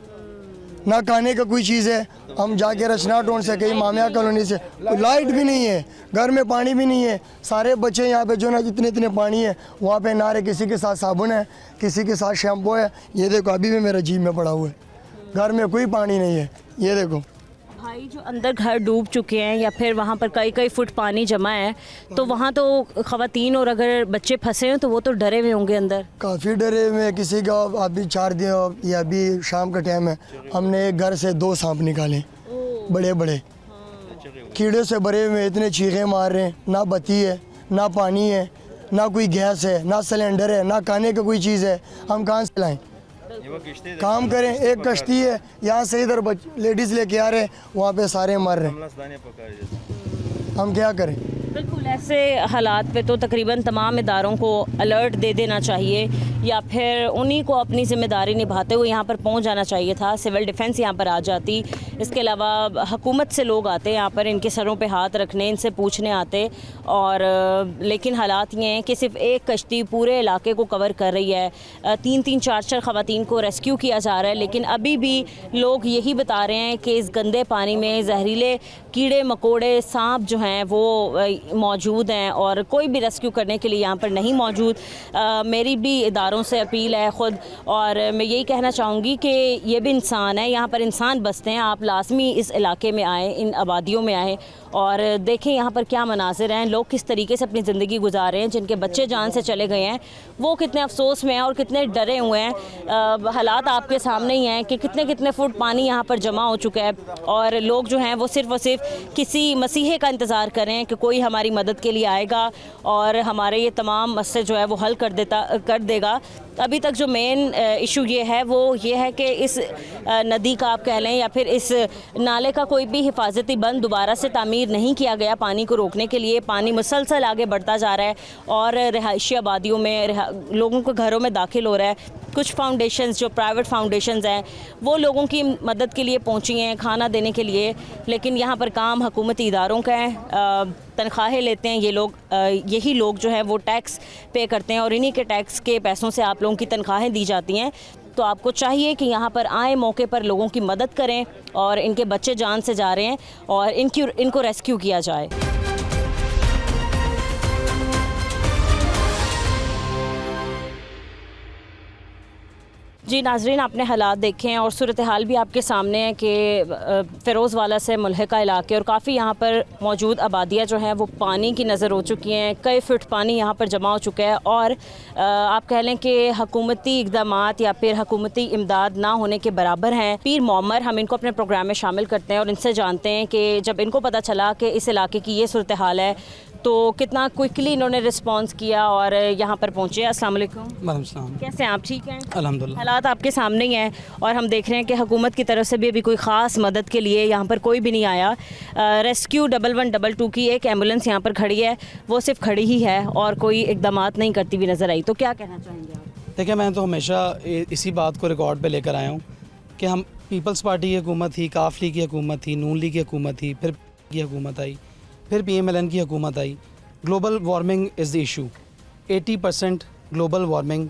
ना खाने का कोई चीज़ है। हम जाके रचना टाउन से, कहीं मामिया कॉलोनी से, लाइट भी नहीं है, घर में पानी भी नहीं है। सारे बच्चे यहाँ पे जो ना इतने पानी है, वहाँ पे नारे, किसी के साथ साबुन है, किसी के साथ शैम्पू है। ये देखो अभी भी मेरा जीप में पड़ा हुआ है, घर में कोई पानी नहीं है। ये देखो भाई, जो अंदर घर डूब चुके हैं या फिर वहाँ पर कई फुट पानी जमा है, तो वहाँ तो ख़वातीन और अगर बच्चे फंसे हैं तो वो तो डरे हुए होंगे अंदर। काफ़ी डरे हुए। किसी का अभी 4 दिन या अभी शाम का टाइम है, हमने एक घर से 2 सांप निकाले, बड़े बड़े कीड़े से भरे हुए। इतने चीखे मार रहे हैं। ना बत्ती है, ना पानी है, ना कोई गैस है, ना सिलेंडर है, ना खाने का कोई चीज़ है। हम कहाँ से लाएं? काम करें। एक कश्ती है, यहाँ से इधर लेडीज़ लेके आ रहे हैं, वहाँ पे सारे मर रहे हैं। हम क्या करें? बिल्कुल ऐसे हालात पे तो तकरीबन तमाम इदारों को अलर्ट दे देना चाहिए, या फिर उन्हीं को अपनी ज़िम्मेदारी निभाते हुए यहाँ पर पहुँच जाना चाहिए था। सिविल डिफेंस यहाँ पर आ जाती। इसके अलावा हुकूमत से लोग आते हैं यहाँ पर, इनके सरों पे हाथ रखने, इनसे पूछने आते। और लेकिन हालात ये हैं कि सिर्फ एक कश्ती पूरे इलाके को कवर कर रही है। 3-3, 4-4 ख़वातीन को रेस्क्यू किया जा रहा है, लेकिन अभी भी लोग यही बता रहे हैं कि इस गंदे पानी में ज़हरीले कीड़े मकोड़े, सांप जो हैं वो मौजूद हैं और कोई भी रेस्क्यू करने के लिए यहाँ पर नहीं मौजूद। मेरी भी इदारों से अपील है ख़ुद, और मैं यही कहना चाहूँगी कि ये भी इंसान है, यहाँ पर इंसान बसते हैं। आप लाजमी इस इलाके में आएँ, इन आबादियों में आएँ और देखें यहाँ पर क्या मनाजिर हैं, लोग किस तरीके से अपनी ज़िंदगी गुजार रहे हैं। जिनके बच्चे जान से चले गए हैं वो कितने अफसोस में हैं और कितने डरे हुए हैं। हालात आपके सामने ही हैं कि कितने फुट पानी यहाँ पर जमा हो चुका है, और लोग जो हैं वो सिर्फ़ और सिर्फ किसी मसीहे का इंतज़ार कर रहे हैं कि कोई हमारी मदद के लिए आएगा और हमारे ये तमाम मसले जो है वो हल कर देगा। अभी तक जो मेन इशू ये है वो ये है कि इस नदी का आप कह लें या फिर इस नाले का कोई भी हिफाजती बंद दोबारा से तामीर नहीं किया गया पानी को रोकने के लिए। पानी मुसलसल आगे बढ़ता जा रहा है और रिहायशी आबादियों में लोगों के घरों में दाखिल हो रहा है। कुछ फाउंडेशंस जो प्राइवेट फाउंडेशंस हैं वो लोगों की मदद के लिए पहुंची हैं, खाना देने के लिए, लेकिन यहाँ पर काम हुकूमती इदारों का है। तनख्वाहें लेते हैं ये लोग, यही लोग जो है वो टैक्स पे करते हैं और इन्हीं के टैक्स के पैसों से आप लोगों की तनख्वाहें दी जाती हैं। तो आपको चाहिए कि यहाँ पर आए, मौके पर लोगों की मदद करें, और इनके बच्चे जान से जा रहे हैं और इनको रेस्क्यू किया जाए। जी नाजरीन, आपने हालात देखे हैं और सूरत हाल भी आपके सामने है कि फ़िरोज़ वाला से मुल्हिका इलाके और काफ़ी यहाँ पर मौजूद आबादियाँ जो हैं वो पानी की नज़र हो चुकी हैं। कई फुट पानी यहाँ पर जमा हो चुका है और आप कह लें कि हुकूमती इक़दामात या फिर हुकूमती इमदाद ना होने के बराबर हैं। पीर मोमर, हम इनको अपने प्रोग्राम में शामिल करते हैं और इनसे जानते हैं कि जब इनको पता चला कि इस इलाके की ये सूरत हाल है तो कितना क्विकली इन्होंने रिस्पांस किया और यहाँ पर पहुँचे। अस्सलाम वालेकुम, कैसे हैं आप? ठीक हैं अल्हम्दुलिल्लाह। हालात आपके सामने ही हैं और हम देख रहे हैं कि हुकूमत की तरफ से भी अभी कोई ख़ास मदद के लिए यहाँ पर कोई भी नहीं आया। रेस्क्यू 1112 की एक एम्बुलेंस यहाँ पर खड़ी है, वो सिर्फ खड़ी ही है और कोई इकदामात नहीं करती हुई नज़र आई। तो क्या कहना चाहेंगे आप? देखिए, मैं तो हमेशा इसी बात को रिकॉर्ड पे लेकर आया हूँ कि हम पीपल्स पार्टी की हुकूमत थी, काफ लीग की हुकूमत थी, नून लीग की हुकूमत थी, फिर की हुकूमत आई, फिर PMLN की हुकूमत आई। Global warming is the issue. 80% global warming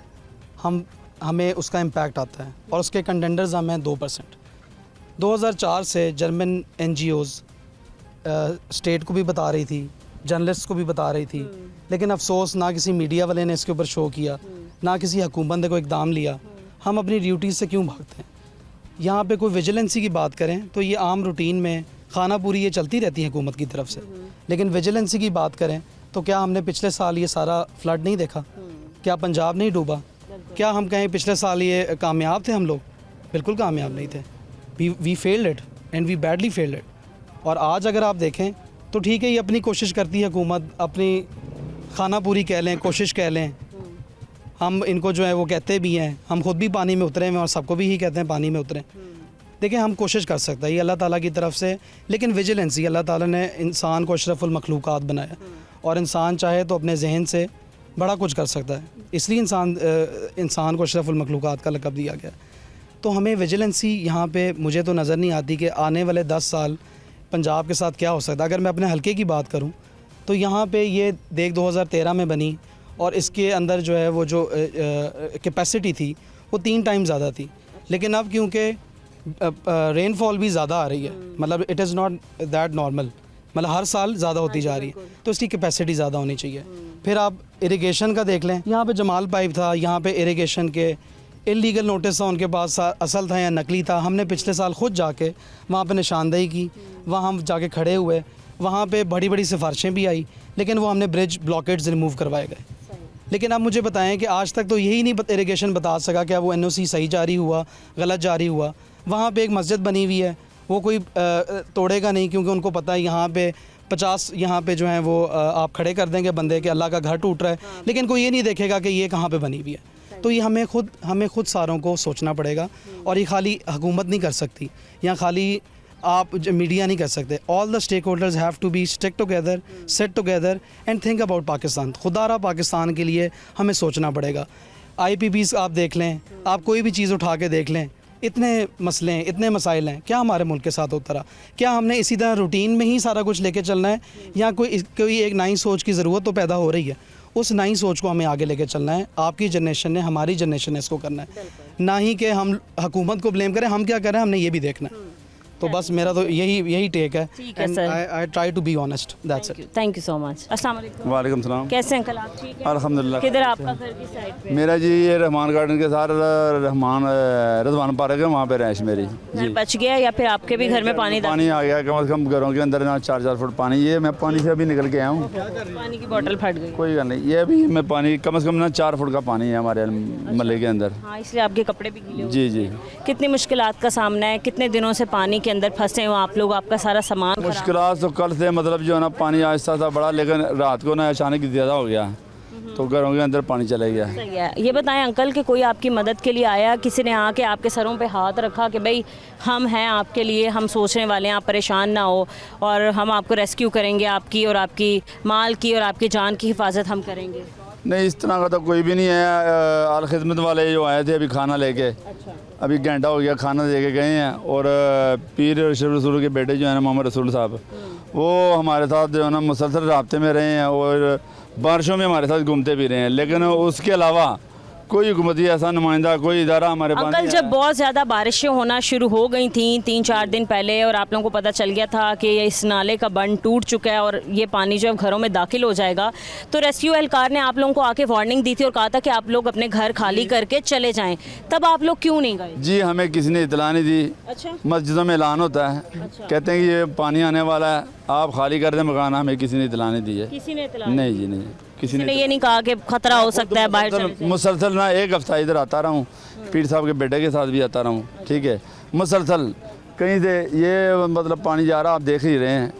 हमें उसका इम्पैक्ट आता है और उसके कंटेंडर्स हम हैं 2%। 2004 से जर्मन NGOs स्टेट को भी बता रही थी, जर्नलिस्ट को भी बता रही थी, लेकिन अफसोस ना किसी मीडिया वाले ने इसके ऊपर शो किया, ना किसी हुकूमत ने कोई इक़दाम लिया। हम अपनी ड्यूटीज़ से क्यों भागते हैं? यहाँ पे कोई विजिलेंसी की बात करें तो ये आम रूटीन में खाना पूरी ये चलती रहती है हुकूमत की तरफ से, लेकिन विजिलेंसी की बात करें तो क्या हमने पिछले साल ये सारा फ्लड नहीं देखा? क्या पंजाब नहीं डूबा? क्या हम कहें पिछले साल ये कामयाब थे? हम लोग बिल्कुल कामयाब नहीं थे। We failed it and we badly failed it. और आज अगर आप देखें तो ठीक है, ये अपनी कोशिश करती है हुकूमत, अपनी खाना पूरी कह लें, कोशिश कह लें। हम इनको जो है वो कहते भी हैं, हम खुद भी पानी में उतरे हैं और सबको भी ही कहते हैं पानी में उतरें। देखिए, हम कोशिश कर सकते हैं, ये अल्लाह ताला की तरफ से, लेकिन विजिलेंसी, अल्लाह ताला ने इंसान को अशरफुल मखलूक़ात बनाया और इंसान चाहे तो अपने जहन से बड़ा कुछ कर सकता है, इसलिए इंसान को अशरफुल मखलूक़ात का लक़ब दिया गया। तो हमें विजिलेंसी यहाँ पे मुझे तो नज़र नहीं आती कि आने वाले 10 साल पंजाब के साथ क्या हो सकता है। अगर मैं अपने हलके की बात करूँ तो यहाँ पे ये देख 2013 में बनी और इसके अंदर जो है वो जो कैपेसिटी थी वो 3 टाइम ज़्यादा थी, लेकिन अब क्योंकि रेनफॉल भी ज़्यादा आ रही है, मतलब it is not that normal, मतलब हर साल ज़्यादा होती जा रही है, तो इसकी कैपेसिटी ज़्यादा होनी चाहिए। फिर आप इरिगेशन का देख लें, यहाँ पे जमाल पाइप था, यहाँ पे इरिगेशन के इलीगल नोटिस था उनके पास, असल था या नकली था। हमने पिछले साल ख़ुद जाके वहाँ पे निशानदेही की, वहाँ हम जाके खड़े हुए, वहाँ पे बड़ी बड़ी सिफारिशें भी आई, लेकिन वो हमने ब्रिज ब्लॉकेट्स रिमूव करवाए गए। लेकिन आप मुझे बताएं कि आज तक तो यही नहीं इरिगेशन बता सका क्या वो NOC सही जारी हुआ, गलत जारी हुआ। वहाँ पे एक मस्जिद बनी हुई है, वो कोई तोड़ेगा नहीं, क्योंकि उनको पता है यहाँ पे 50 यहाँ पे जो है वो आप खड़े कर देंगे बंदे के, अल्लाह का घर टूट रहा है, लेकिन कोई ये नहीं देखेगा कि ये कहाँ पे बनी हुई है। तो ये हमें खुद सारों को सोचना पड़ेगा और ये खाली हुकूमत नहीं कर सकती या खाली आप मीडिया नहीं कर सकते। All the stakeholders have to be stick together, set together and think about Pakistan. खुदारा पाकिस्तान के लिए हमें सोचना पड़ेगा। IPPs आप देख लें, आप कोई भी चीज़ उठा के देख लें, इतने मसले हैं, इतने मसाइल हैं, क्या हमारे मुल्क के साथ होता रहा? क्या हमने इसी तरह रूटीन में ही सारा कुछ लेके चलना है या कोई एक नई सोच की ज़रूरत तो पैदा हो रही है? उस नई सोच को हमें आगे लेके चलना है। आपकी जनरेशन ने, हमारी जनरेशन ने इसको करना है, ना ही कि हम हुकूमत को ब्लेम करें, हम क्या करें हमने ये भी देखना है। तो बस मेरा तो यही टेक है and I try to be honest, that's it. Thank you so much. अस्सलाम वालेकुम। वालेकुम सलाम। कैसे हैं अंकल आप? ठीक है अल्हम्दुलिल्लाह। किधर आपका घर की साइड पे? मेरा जी ये रहमान गार्डन के साथ रज़वान पार्क है, वहाँ पे रैश मेरी जी। बच गया या फिर आपके भी घर में पानी आ गया? कम से कम घरों के अंदर ना 4-4 फुट पानी। ये मैं पानी से अभी निकल के आया हूँ, पानी की बोतल फट गई। कोई गल नहीं, ये अभी मैं पानी कम से कम ना 4 फुट का पानी है हमारे महल्ले के अंदर। हाँ, इसलिए आपके कपड़े भी गीले हो। जी जी। कितनी मुश्किलात का सामना है? कितने दिनों से पानी के अंदर फंसे हो आप लोग? आपका सारा सामान मुश्किलात तो कल से मतलब जो है ना पानी आहिस्ता सा बढ़ा, लेकिन रात को ना अचानक ज़्यादा हो गया तो घरों के अंदर पानी चला गया। सही है। ये बताएं अंकल कि कोई आपकी मदद के लिए आया, किसी ने आके आपके सरों पे हाथ रखा कि भाई हम हैं आपके लिए, हम सोचने वाले हैं, आप परेशान ना हो और हम आपको रेस्क्यू करेंगे, आपकी और आपकी माल की और आपकी जान की हिफाजत हम करेंगे? नहीं, इस तरह का तो कोई भी नहीं है। आल खिदमत वाले जो आए थे अभी खाना लेके, अभी घंटा हो गया खाना दे के गए हैं। और पीर रसूल के बेटे जो है ना मोहम्मद रसूल साहब, वो हमारे साथ जो है ना मुसलसल राब्ते में रहे हैं और बारिशों में हमारे साथ घूमते भी रहे हैं। लेकिन उसके अलावा कोई हुकूमती ऐसा नुमाइंदा, कोई इदारा हमारे पास अंकल, नहीं जब आया। बहुत ज़्यादा बारिशें होना शुरू हो गई थी 3-4 दिन पहले और आप लोगों को पता चल गया था कि इस नाले का बंद टूट चुका है और ये पानी जो है घरों में दाखिल हो जाएगा, तो रेस्क्यू एहलकार ने आप लोगों को आके वार्निंग दी थी और कहा था कि आप लोग अपने घर खाली करके चले जाएं, तब आप लोग क्यों नहीं गए? जी हमें किसी ने इतला नहीं दी। अच्छा। मस्जिदों में ऐलान होता है, कहते हैं कि ये पानी आने वाला है, आप खाली कर दें मकान, हमें किसी ने इतला नहीं दी है। किसी ने इतला नहीं जी, नहीं किसी ने ये नहीं कहा कि खतरा हो सकता है बाहर चले जाएं? मुसलसल ना एक हफ्ता इधर आता रहा हूँ, पीर साहब के बेटे के साथ भी आता रहा हूँ, ठीक है, मुसलसल कहीं से ये मतलब पानी जा रहा, आप देख ही रहे हैं।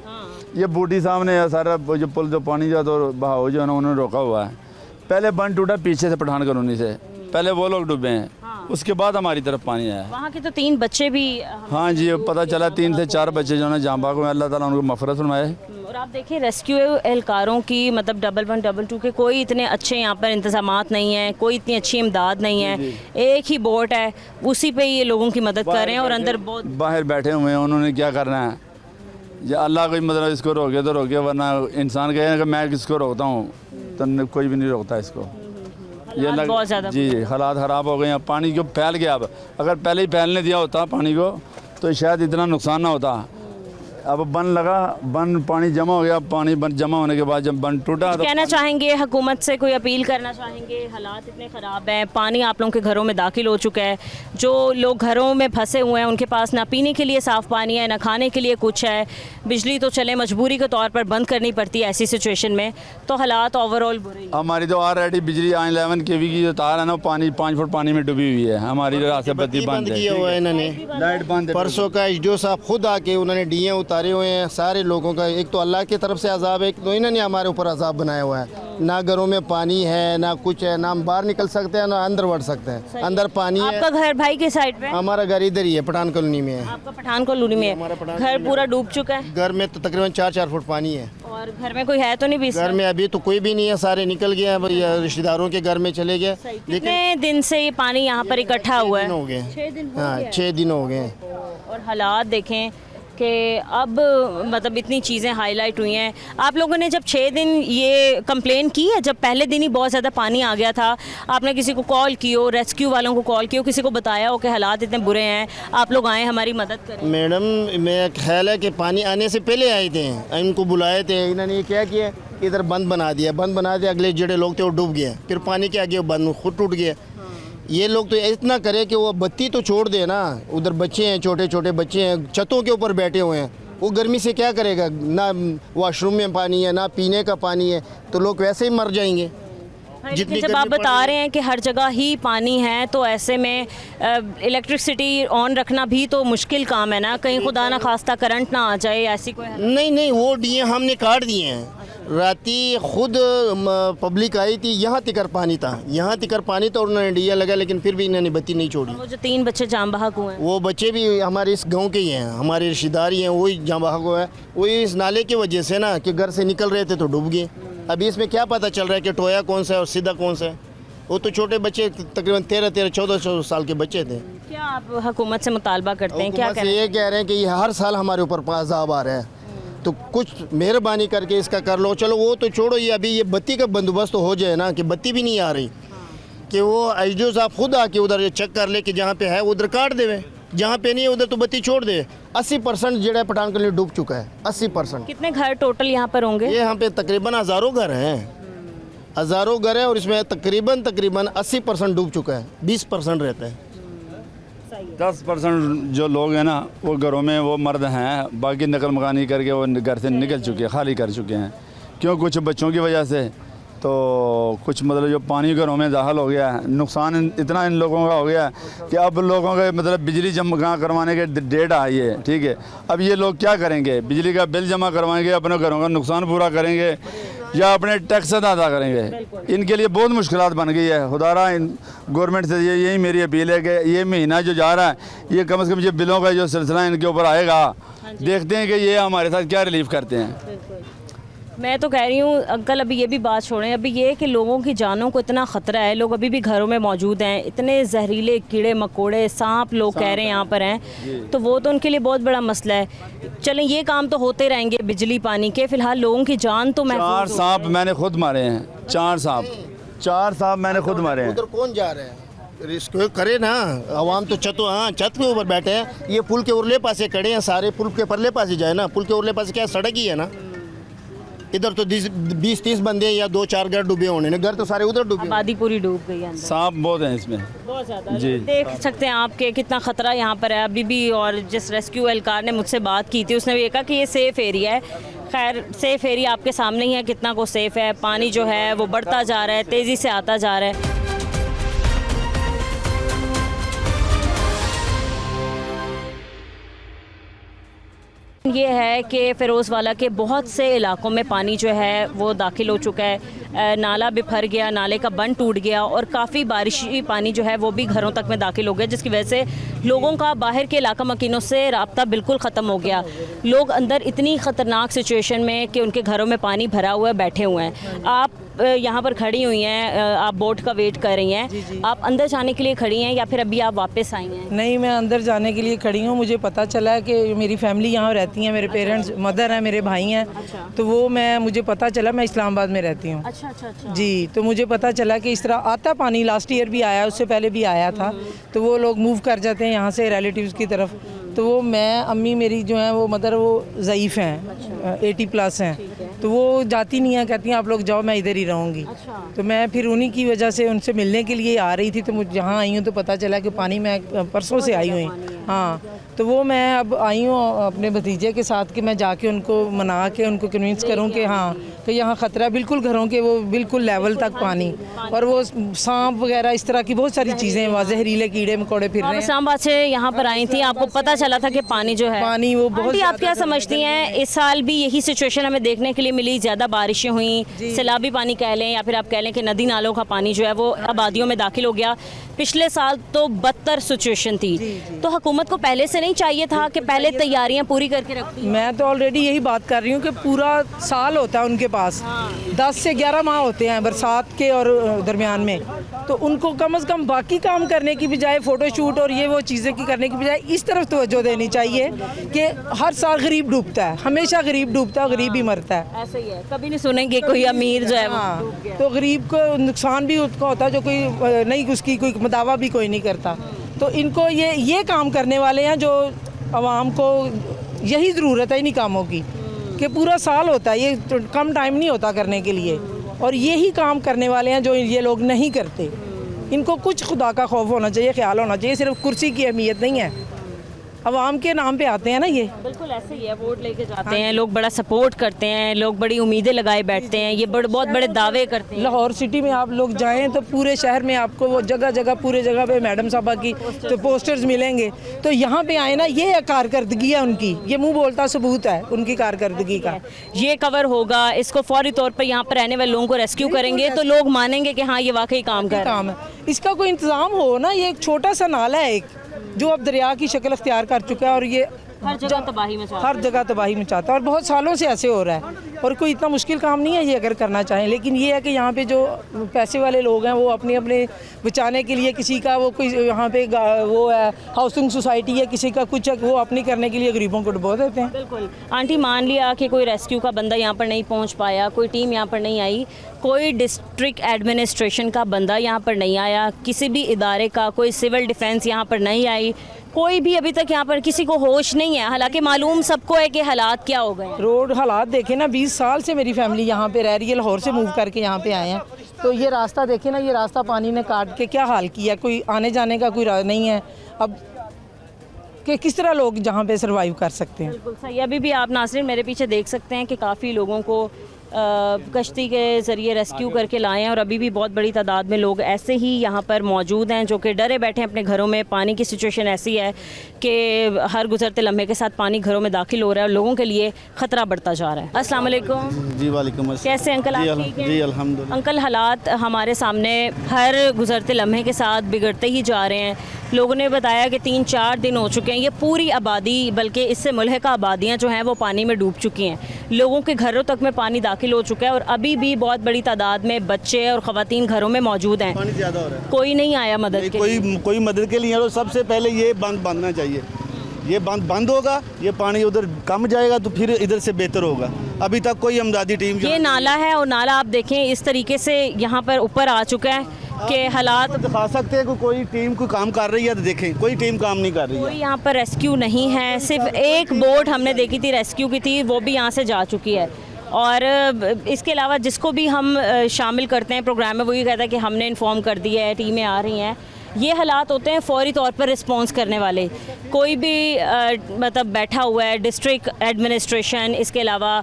ये बूटी साहब ने सारा जो पुल जो पानी जो तो बहाव जो है ना उन्होंने रोका हुआ है। पहले बंद टूटा पीछे से पठान कॉलोनी से, पहले वो लोग डूबे हैं, उसके बाद हमारी तरफ पानी आया। वहाँ के तो 3 बच्चे भी हाँ जी, पता चला 3 से 4 बच्चे जो है जाँ बाग में, अल्लाह ताला उनको मफ़रत फरमाए। और आप देखिए रेस्क्यू एहलकारों की मतलब 11 22 के कोई इतने अच्छे यहाँ पर इंतजामात नहीं हैं, कोई इतनी अच्छी इमदाद नहीं है, एक ही बोट है, उसी पे ये लोगों की मदद कर रहे हैं और अंदर बहुत बाहर बैठे हुए हैं, उन्होंने क्या करना है, या अल्लाह कोई मतलब इसको रोके तो रोके, वरना इंसान कहे कि मैं किसको रोकता हूँ, तो कोई भी नहीं रोकता इसको। ये लग बहुत ज़्यादा जी हालात ख़राब हो गए हैं, पानी को फैल गया। अब अगर पहले ही फैलने दिया होता पानी को तो शायद इतना नुकसान ना होता। अब बंद लगा, बंद पानी जमा हो गया, पानी बंद जमा होने के बाद जब बंद टूटा तो कहना चाहेंगे हुकूमत से, कोई अपील करना चाहेंगे? हालात इतने ख़राब हैं, पानी आप लोगों के घरों में दाखिल हो चुका है, जो लोग घरों में फंसे हुए हैं उनके पास ना पीने के लिए साफ़ पानी है, ना खाने के लिए कुछ है, बिजली तो चले मजबूरी के तौर पर बंद करनी पड़ती है ऐसी सिचुएशन में, तो हालात ओवरऑल बुरे। हमारी तो ऑलरेडी बिजली 11 kV की जो तार है ना, पानी 5 फुट पानी में डूबी हुई है, हमारी रात से बत्ती बंद है, किया हुआ है इन्होंने, लाइट बंद है। परसों का एसडीओ साहब खुद आके उन्होंने डीए उतारे हुए हैं सारे लोगों का। एक तो अल्लाह की तरफ से अजाब है, एक तो इन्होंने हमारे ऊपर अजाब बनाया हुआ है, ना घरों में पानी है ना कुछ है, ना हम बाहर निकल सकते हैं ना अंदर बढ़ सकते हैं। अंदर पानी है। आपका घर भाई के साइड पे? हमारा घर इधर ही है, पठान कॉलोनी में है। आपका पठान कॉलोनी में है, घर पूरा डूब चुका है? घर में तो तकरीबन 4-4 फुट पानी है। और घर में कोई है तो नहीं? घर में अभी तो कोई भी नहीं है, सारे निकल गए हैं, रिश्तेदारों के घर में चले गए। कितने दिन से ये पानी यहाँ पर इकट्ठा हुआ है? 6 दिन हो गए। और हालात देखें कि अब मतलब इतनी चीज़ें हाईलाइट हुई हैं। आप लोगों ने जब 6 दिन ये कंप्लेन की है, जब पहले दिन ही बहुत ज़्यादा पानी आ गया था, आपने किसी को कॉल की हो, रेस्क्यू वालों को कॉल की हो, किसी को बताया हो कि हालात इतने बुरे हैं, आप लोग आएँ हमारी मदद करें? मैडम मेरा ख्याल है कि पानी आने से पहले आए थे, इनको बुलाए थे, इन्होंने ये क्या किया, इधर बंद बना दिया, अगले जड़े लोग थे वो डूब गए, फिर पानी के आगे वो बंद खुद टूट गया। ये लोग तो इतना करे कि वो बत्ती तो छोड़ दे ना, उधर बच्चे हैं, छोटे छोटे बच्चे हैं, छतों के ऊपर बैठे हुए हैं, वो गर्मी से क्या करेगा, ना वॉशरूम में पानी है ना पीने का पानी है, तो लोग वैसे ही मर जाएंगे। जितनी जब आप बता रहे हैं कि हर जगह ही पानी है, तो ऐसे में इलेक्ट्रिसिटी ऑन रखना भी तो मुश्किल काम है ना, कहीं खुदा ना खास्ता करंट ना आ जाए, ऐसी कोई? नहीं, वो डीए हमने काट दिए हैं। राती खुद पब्लिक आई थी, यहाँ तिकर पानी था, और उन्होंने डीए लगा, लेकिन फिर भी इन्होंने बत्ती नहीं छोड़ी। वो जो 3 बच्चे जाम बहक हुए हैं, वो बच्चे भी हमारे इस गांव के ही हैं, हमारे रिश्तेदार ही हैं, वही जाम बहक हुए हैं, वही इस नाले की वजह से ना कि घर से निकल रहे थे तो डूब गए। अभी इसमें क्या पता चल रहा है कि टोया कौन सा है और सीधा कौन सा है। वो तो छोटे बच्चे तकरीबन 13-14 साल के बच्चे थे। क्या आप हुकूमत से मुतालबा करते हैं? क्या ये कह रहे हैं कि ये हर साल हमारे ऊपर अज़ाब आ रहा है, तो कुछ मेहरबानी करके इसका कर लो। चलो वो तो छोड़ो, ये अभी ये बत्ती का बंदोबस्त तो हो जाए ना, कि बत्ती भी नहीं आ रही, कि वो एसडीओ साहब खुद आके उधर चेक कर ले कि जहाँ पे है उधर काट देवे, जहाँ पे नहीं है उधर तो बत्ती छोड़ दे। 80% जो है पठान कॉलोनी डूब चुका है, 80%। कितने घर टोटल यहाँ पर होंगे? ये यहाँ पे तकरीबन हज़ारों घर हैं, और इसमें तकरीबन 80% डूब चुका है, 20% रहता है। 10% जो लोग हैं ना वो घरों में वो मर्द हैं, बाकी नकल मकानी करके वो घर से निकल चुके हैं, खाली कर चुके हैं। क्यों? कुछ बच्चों की वजह से, तो कुछ मतलब जो पानी घरों में दाखिल हो गया है, नुकसान इतना इन लोगों का हो गया कि अब लोगों के मतलब बिजली जमा करवाने के डेट आई है, ठीक है। अब ये लोग क्या करेंगे? बिजली का बिल जमा करवाएंगे, अपने घरों का नुकसान पूरा करेंगे या अपने टैक्स अदा करेंगे? इनके लिए बहुत मुश्किलात बन गई है। खुदारा गवर्नमेंट से यही मेरी अपील है कि ये महीना जो जा रहा है, ये कम से कम ये बिलों का जो सिलसिला इनके ऊपर आएगा, देखते हैं कि ये हमारे साथ क्या रिलीफ करते हैं। मैं तो कह रही हूँ अंकल, अभी ये भी बात छोड़ें, अभी ये कि लोगों की जानों को इतना ख़तरा है, लोग अभी भी घरों में मौजूद हैं, इतने जहरीले कीड़े मकोड़े सांप लोग कह रहे हैं यहाँ पर हैं, तो वो तो उनके लिए बहुत बड़ा मसला है। चलें ये काम तो होते रहेंगे बिजली पानी के, फ़िलहाल लोगों की जान तो 4 सांप मैंने खुद मारे हैं, 4 सांप 4 साहब मैंने खुद मारे हैं। उधर कौन जा रहा है? रेस्क्यू करे ना, आवाम तो छत के ऊपर बैठे हैं। ये पुल के उरले पासे खड़े हैं, सारे पुल के परले पासे जाए ना, पुल के उरले पासे क्या सड़क ही है ना। इधर तो 20-30 बंदे या 2-4 घर डूबे होने ने, घर तो सारे उधर डूबे, आबादी पूरी डूब गई है। सांप बहुत हैं इसमें, बहुत ज़्यादा जी। देख सकते हैं आपके कितना ख़तरा यहाँ पर है अभी भी। और जिस रेस्क्यू एहलकार ने मुझसे बात की थी उसने भी कहा कि ये सेफ़ एरिया है। खैर सेफ़ एरिया आपके सामने ही है, कितना को सेफ़ है। पानी जो है वो बढ़ता जा रहा है, तेज़ी से आता जा रहा है। ये है कि फ़िरोज़वाला के बहुत से इलाकों में पानी जो है वो दाखिल हो चुका है। नाला भी भर गया, नाले का बंद टूट गया और काफ़ी बारिशी पानी जो है वो भी घरों तक में दाखिल हो गया, जिसकी वजह से लोगों का बाहर के इलाका मकीनों से राब्ता बिल्कुल ख़त्म हो गया। लोग अंदर इतनी ख़तरनाक सिचुएशन में कि उनके घरों में पानी भरा हुआ है, बैठे हुए हैं। आप यहाँ पर खड़ी हुई हैं, आप बोट का वेट कर रही हैं। आप अंदर जाने के लिए खड़ी हैं या फिर अभी आप वापस आई हैं? नहीं, मैं अंदर जाने के लिए खड़ी हूँ। मुझे पता चला है कि मेरी फैमिली यहाँ रहती है, मेरे पेरेंट्स, मदर हैं, मेरे भाई हैं। तो वो मुझे पता चला, मैं इस्लामाबाद में रहती हूँ। अच्छा। जी, तो मुझे पता चला कि इस तरह आता पानी, लास्ट ईयर भी आया, उससे पहले भी आया था। तो वो लोग मूव कर जाते हैं यहाँ से रिलेटिव्स की तरफ। तो वो अम्मी मेरी जो है वो मदर वो ज़ईफ़ हैं, 80+ हैं। तो वो जाती नहीं है, कहती हैं आप लोग जाओ, मैं इधर ही रहूँगी। तो मैं फिर उन्हीं की वजह से उनसे मिलने के लिए आ रही थी। तो मुझे यहाँ आई हूँ तो पता चला कि पानी, मैं परसों से आई हुई। हाँ, तो वो मैं अब आई हूँ अपने भतीजे के साथ कि मैं जाके उनको मना के उनको कन्विंस करूँ कि हाँ, तो यहाँ ख़तरा बिल्कुल घरों के वो बिल्कुल लेवल तक पानी, और वो सांप वगैरह इस तरह की बहुत सारी चीज़ें, वहाँ जहरीले कीड़े मकोड़े फिर रहे हैं। इस्लामाबाद से यहाँ पर आई थी, आपको पता चला था कि पानी जो है, पानी वो बहुत। आप क्या समझती हैं, इस साल भी यही सिचुएशन हमें देखने के लिए मिली? ज़्यादा बारिशें हुई, सैलाबी पानी कह लें या फिर आप कह लें कि नदी नालों का पानी जो है वो आबादियों में दाखिल हो गया। पिछले साल तो बदतर सिचुएशन थी। तो हुकूमत को पहले से नहीं चाहिए था कि पहले तैयारियां पूरी करके रखती? मैं तो ऑलरेडी यही बात कर रही हूँ कि पूरा साल होता है उनके पास, 10 से 11 माह होते हैं बरसात के और दरमियान में। तो उनको कम से कम बाकी काम करने की बजाय, फ़ोटोशूट और ये वो चीज़ें की करने की बजाय इस तरफ तवज्जो देनी चाहिए कि हर साल गरीब डूबता है, हमेशा गरीब डूबता है, गरीब ही मरता है। ऐसा ही है, कभी नहीं सुनेंगे कोई अमीर जो है वो डूब गया। तो गरीब को नुकसान भी उसका होता है जो कोई नहीं, उसकी कोई दावा भी कोई नहीं करता। तो इनको ये काम करने वाले हैं जो आवाम को यही ज़रूरत है इन्हीं कामों की, कि पूरा साल होता है, ये तो कम टाइम नहीं होता करने के लिए, और यही काम करने वाले हैं जो ये लोग नहीं करते। इनको कुछ खुदा का खौफ होना चाहिए, ख्याल होना चाहिए, सिर्फ कुर्सी की अहमियत नहीं है। अवाम के नाम पे आते हैं ना ये। बिल्कुल ऐसे ही है, वोट लेके जाते हैं लोग, बड़ा सपोर्ट करते हैं लोग, बड़ी उम्मीदें लगाए बैठते हैं, ये बहुत बड़े दावे करते हैं। लाहौर सिटी में आप लोग जाएं तो पूरे शहर में आपको वो जगह जगह, पूरे जगह पे मैडम साहबा की तो पोस्टर्स मिलेंगे। तो यहाँ पे आए ना, ये कारकर्दगी है उनकी, ये मुंह बोलता सबूत है उनकी कारकर्दगी का। ये कवर होगा, इसको फौरी तौर पर यहाँ पर रहने वाले लोगों को रेस्क्यू करेंगे तो लोग मानेंगे कि हाँ ये वाकई काम कर रहा है। इसका कोई इंतज़ाम हो ना। ये एक छोटा सा नाला है एक, जो अब दरिया की शक्ल अख्तियार कर चुका है, और ये हर जगह तबाही मचाता है, हर जगह तबाही मचाता है, और बहुत सालों से ऐसे हो रहा है। और कोई इतना मुश्किल काम नहीं है ये अगर करना चाहें। लेकिन ये है कि यहाँ पे जो पैसे वाले लोग हैं वो अपने बचाने के लिए, किसी का वो कोई यहाँ पे वो है हाउसिंग सोसाइटी है, किसी का कुछ है, वो अपनी करने के लिए गरीबों को डुबो देते हैं। बिल्कुल आंटी, मान लिया कि कोई रेस्क्यू का बंदा यहाँ पर नहीं पहुँच पाया, कोई टीम यहाँ पर नहीं आई, कोई डिस्ट्रिक्ट एडमिनिस्ट्रेशन का बंदा यहाँ पर नहीं आया, किसी भी इदारे का कोई सिविल डिफेंस यहाँ पर नहीं आई, कोई भी अभी तक यहाँ पर किसी को होश नहीं है, हालांकि मालूम सबको है कि हालात क्या हो गए। रोड हालात देखे ना, 20 साल से मेरी फैमिली यहाँ पे रह रही है, लाहौर से मूव करके यहाँ पे आए हैं। तो ये रास्ता देखे ना, ये रास्ता पानी ने काट के क्या हाल किया, कोई आने जाने का कोई नहीं है अब, कि किस तरह लोग जहाँ पे सरवाइव कर सकते हैं। बिल्कुल सही। अभी भी आप नाज़रीन मेरे पीछे देख सकते हैं कि काफ़ी लोगों को कश्ती के ज़रिए रेस्क्यू करके लाए हैं, और अभी भी बहुत बड़ी तादाद में लोग ऐसे ही यहाँ पर मौजूद हैं जो कि डरे बैठे हैं अपने घरों में। पानी की सिचुएशन ऐसी है कि हर गुजरते लम्हे के साथ पानी घरों में दाखिल हो रहा है और लोगों के लिए ख़तरा बढ़ता जा रहा है। अस्सलाम वालेकुम जी। वालेकुम अस्सलाम। कैसे अंकल, आप ठीक हैं? जी अल्हम्दुलिल्लाह। अंकल, हालात हमारे सामने हर गुजरते लम्हे के साथ बिगड़ते ही जा रहे हैं। लोगों ने बताया कि 3-4 दिन हो चुके हैं, ये पूरी आबादी, बल्कि इससे मुल्हिका आबादियाँ जो हैं वो पानी में डूब चुकी हैं, लोगों के घरों तक में पानी दाखिल हो चुका है, और अभी भी बहुत बड़ी तादाद में बच्चे और ख़वातीन घरों में मौजूद हैं। पानी ज़्यादा हो रहा है, कोई नहीं आया मदद के लिए। कोई मदद के लिए। तो सबसे पहले ये बंद बांधना चाहिए, ये बंद होगा, ये पानी उधर कम जाएगा तो फिर इधर से बेहतर होगा। अभी तक कोई इमदादी टीम ये नाला है और नाला आप देखें इस तरीके से यहाँ पर ऊपर आ चुका है कि हालात दिखा सकते हैं कि कोई टीम कोई काम कर रही है तो देखें, कोई टीम काम नहीं कर रही है। कोई यहाँ पर रेस्क्यू नहीं है, सिर्फ एक बोट हमने देखी थी रेस्क्यू की थी, वो भी यहाँ से जा चुकी है। और इसके अलावा जिसको भी हम शामिल करते हैं प्रोग्राम में वो ये कहता है कि हमने इन्फॉर्म कर दिया है, टीमें आ रही हैं। ये हालात होते हैं फ़ौरी तौर पर रिस्पॉन्स करने वाले, कोई भी मतलब बैठा हुआ है, डिस्ट्रिक्ट एडमिनिस्ट्रेशन, इसके अलावा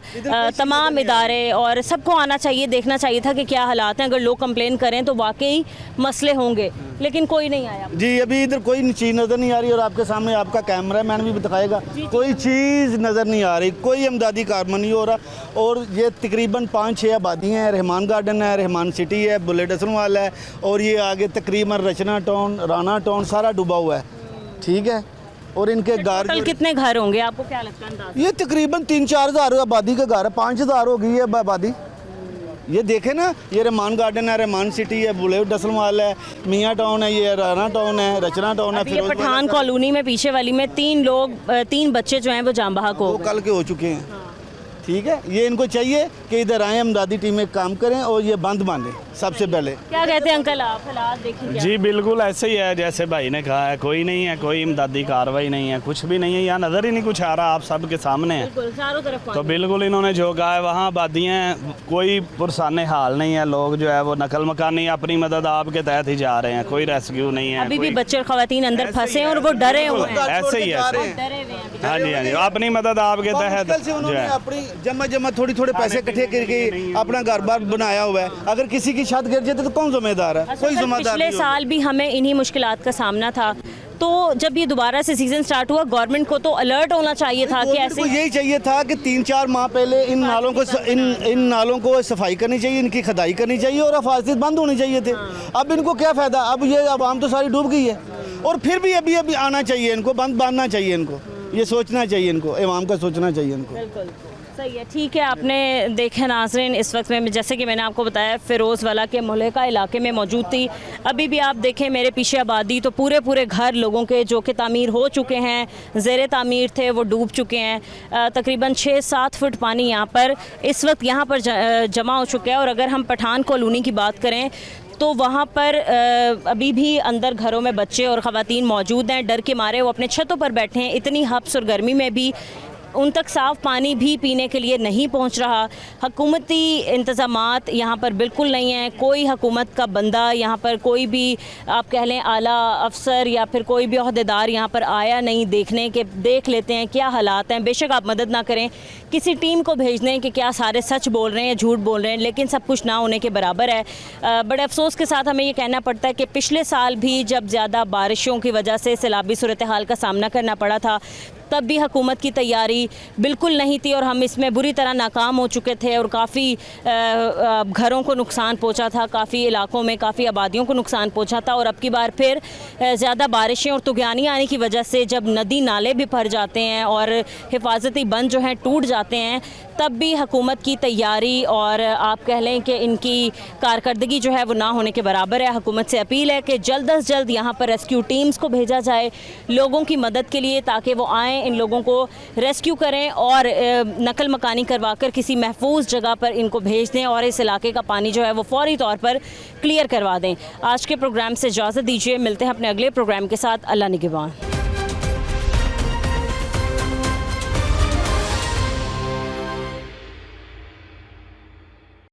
तमाम इदारे, और सबको आना चाहिए, देखना चाहिए था कि क्या हालात हैं। अगर लोग कंप्लेन करें तो वाकई मसले होंगे, लेकिन कोई नहीं आया जी। अभी इधर कोई चीज़ नज़र नहीं आ रही और आपके सामने आपका कैमरा मैन भी दिखाएगा, कोई चीज़ नज़र नहीं आ रही, कोई इमदादी कारवा नहीं हो रहा। और ये तकरीबन 5-6 आबादियाँ हैं, रहमान गार्डन है, रहमान सिटी है, बुलेट हसनवाल है, और ये आगे तकरीबन रचना टाउन, राना टाउन सारा डूबा हुआ है, ठीक है। और इनके घर कितने घर होंगे आपको क्या लगता है? ये तकरीबन 3-4 हज़ार आबादी का घर है, 5 हज़ार हो गई है आबादी। ये देखें ना, ये रहमान गार्डन है, रहमान सिटी है, बुलेट हसनवाल है, मियाँ टाउन है, ये राना टाउन है, रचना टाउन है। ये पठान कॉलोनी में पीछे वाली में 3 बच्चे जो हैं वो जाम बहक हो कल के हो चुके हैं, ठीक है। ये इनको चाहिए कि इधर आए, इमदादी टीमें काम करें और ये बंद बांधें सबसे पहले। क्या कहते हैं अंकल आप, हालात देखिए? जी बिल्कुल ऐसे ही है जैसे भाई ने कहा है, कोई नहीं है, कोई इमदादी कार्रवाई नहीं है, कुछ भी नहीं है, यहाँ नज़र ही नहीं कुछ आ रहा, आप सबके सामने है। चारों तरफ तो बिल्कुल इन्होंने जो कहा है वहाँ आबादियाँ, कोई पुरसाने हाल नहीं है, लोग जो है वो नकल मकानी अपनी मदद आपके तहत ही जा रहे हैं, कोई रेस्क्यू नहीं है। अभी भी बच्चे और खवातीन अंदर फंसे हैं और वो डरे हुए हैं। ऐसे ही है, हाँ जी हाँ जी, अपनी मदद आपके तहत जो है अपनी जमा थोड़े पैसे इकट्ठे करके अपना घर बार बनाया हुआ है। अगर किसी की छत गिर जाती तो कौन जिम्मेदार है? कोई जिम्मेदार नहीं। पिछले साल भी हमें इन्हीं मुश्किलात का सामना था, तो जब ये दोबारा से सीजन स्टार्ट हुआ गवर्नमेंट को तो अलर्ट होना चाहिए था कि ऐसे यही चाहिए था कि 3-4 माह पहले इन नालों को सफाई करनी चाहिए, इनकी खदाई करनी चाहिए और अफाजियत बंद होने चाहिए थे। अब इनको क्या फ़ायदा, अब ये आवाम तो सारी डूब गई है। और फिर भी अभी आना चाहिए इनको, बंद बांधना चाहिए इनको, ये सोचना चाहिए इनको, आवाम का सोचना चाहिए इनको। बिल्कुल सही है, ठीक है। आपने देखे नाज़रीन, इस वक्त में जैसे कि मैंने आपको बताया फ़िरोज़वाला के मुल्हिका इलाके में मौजूद थी। अभी भी आप देखें मेरे पीछे आबादी, तो पूरे घर लोगों के जो कि तामीर हो चुके हैं, ज़ेरे तामीर थे, वो डूब चुके हैं। तकरीबन 6-7 फुट पानी यहाँ पर इस वक्त यहाँ पर जमा हो चुका है। और अगर हम पठान कॉलोनी की बात करें तो वहाँ पर अभी भी अंदर घरों में बच्चे और ख़वातीन मौजूद हैं, डर के मारे वो अपने छतों पर बैठे हैं। इतनी हब्स और गर्मी में भी उन तक साफ़ पानी भी पीने के लिए नहीं पहुंच रहा। हुकूमती इंतज़ामात यहाँ पर बिल्कुल नहीं हैं, कोई हुकूमत का बंदा यहाँ पर, कोई भी आप कह लें आला अफसर या फिर कोई भी अहदेदार यहाँ पर आया नहीं देखने के, देख लेते हैं क्या हालात हैं। बेशक आप मदद ना करें, किसी टीम को भेज दें कि क्या सारे सच बोल रहे हैं झूठ बोल रहे हैं, लेकिन सब कुछ ना होने के बराबर है। बड़े अफसोस के साथ हमें ये कहना पड़ता है कि पिछले साल भी जब ज़्यादा बारिशों की वजह से सैलाबी सूरत हाल का सामना करना पड़ा था, तब भी हुकूमत की तैयारी बिल्कुल नहीं थी और हम इसमें बुरी तरह नाकाम हो चुके थे और काफ़ी घरों को नुकसान पहुंचा था, काफ़ी इलाकों में काफ़ी आबादियों को नुकसान पहुंचा था। और अब की बार फिर ज़्यादा बारिशें और तुगयानी आने की वजह से जब नदी नाले भी भर जाते हैं और हिफाजती बंद जो हैं टूट जाते हैं, तब भी हुकूमत की तैयारी और आप कह लें कि इनकी कारकर्दगी जो है वो ना होने के बराबर है। हुकूमत से अपील है कि जल्द अज जल्द यहाँ पर रेस्क्यू टीम्स को भेजा जाए लोगों की मदद के लिए, ताकि वो आएँ, इन लोगों को रेस्क्यू करें और नकल मकानी करवाकर किसी महफूज जगह पर इनको भेज दें और इस इलाके का पानी जो है वो फौरी तौर पर क्लियर करवा दें। आज के प्रोग्राम से इजाज़त दीजिए, मिलते हैं अपने अगले प्रोग्राम के साथ। अल्लाह निगहबान।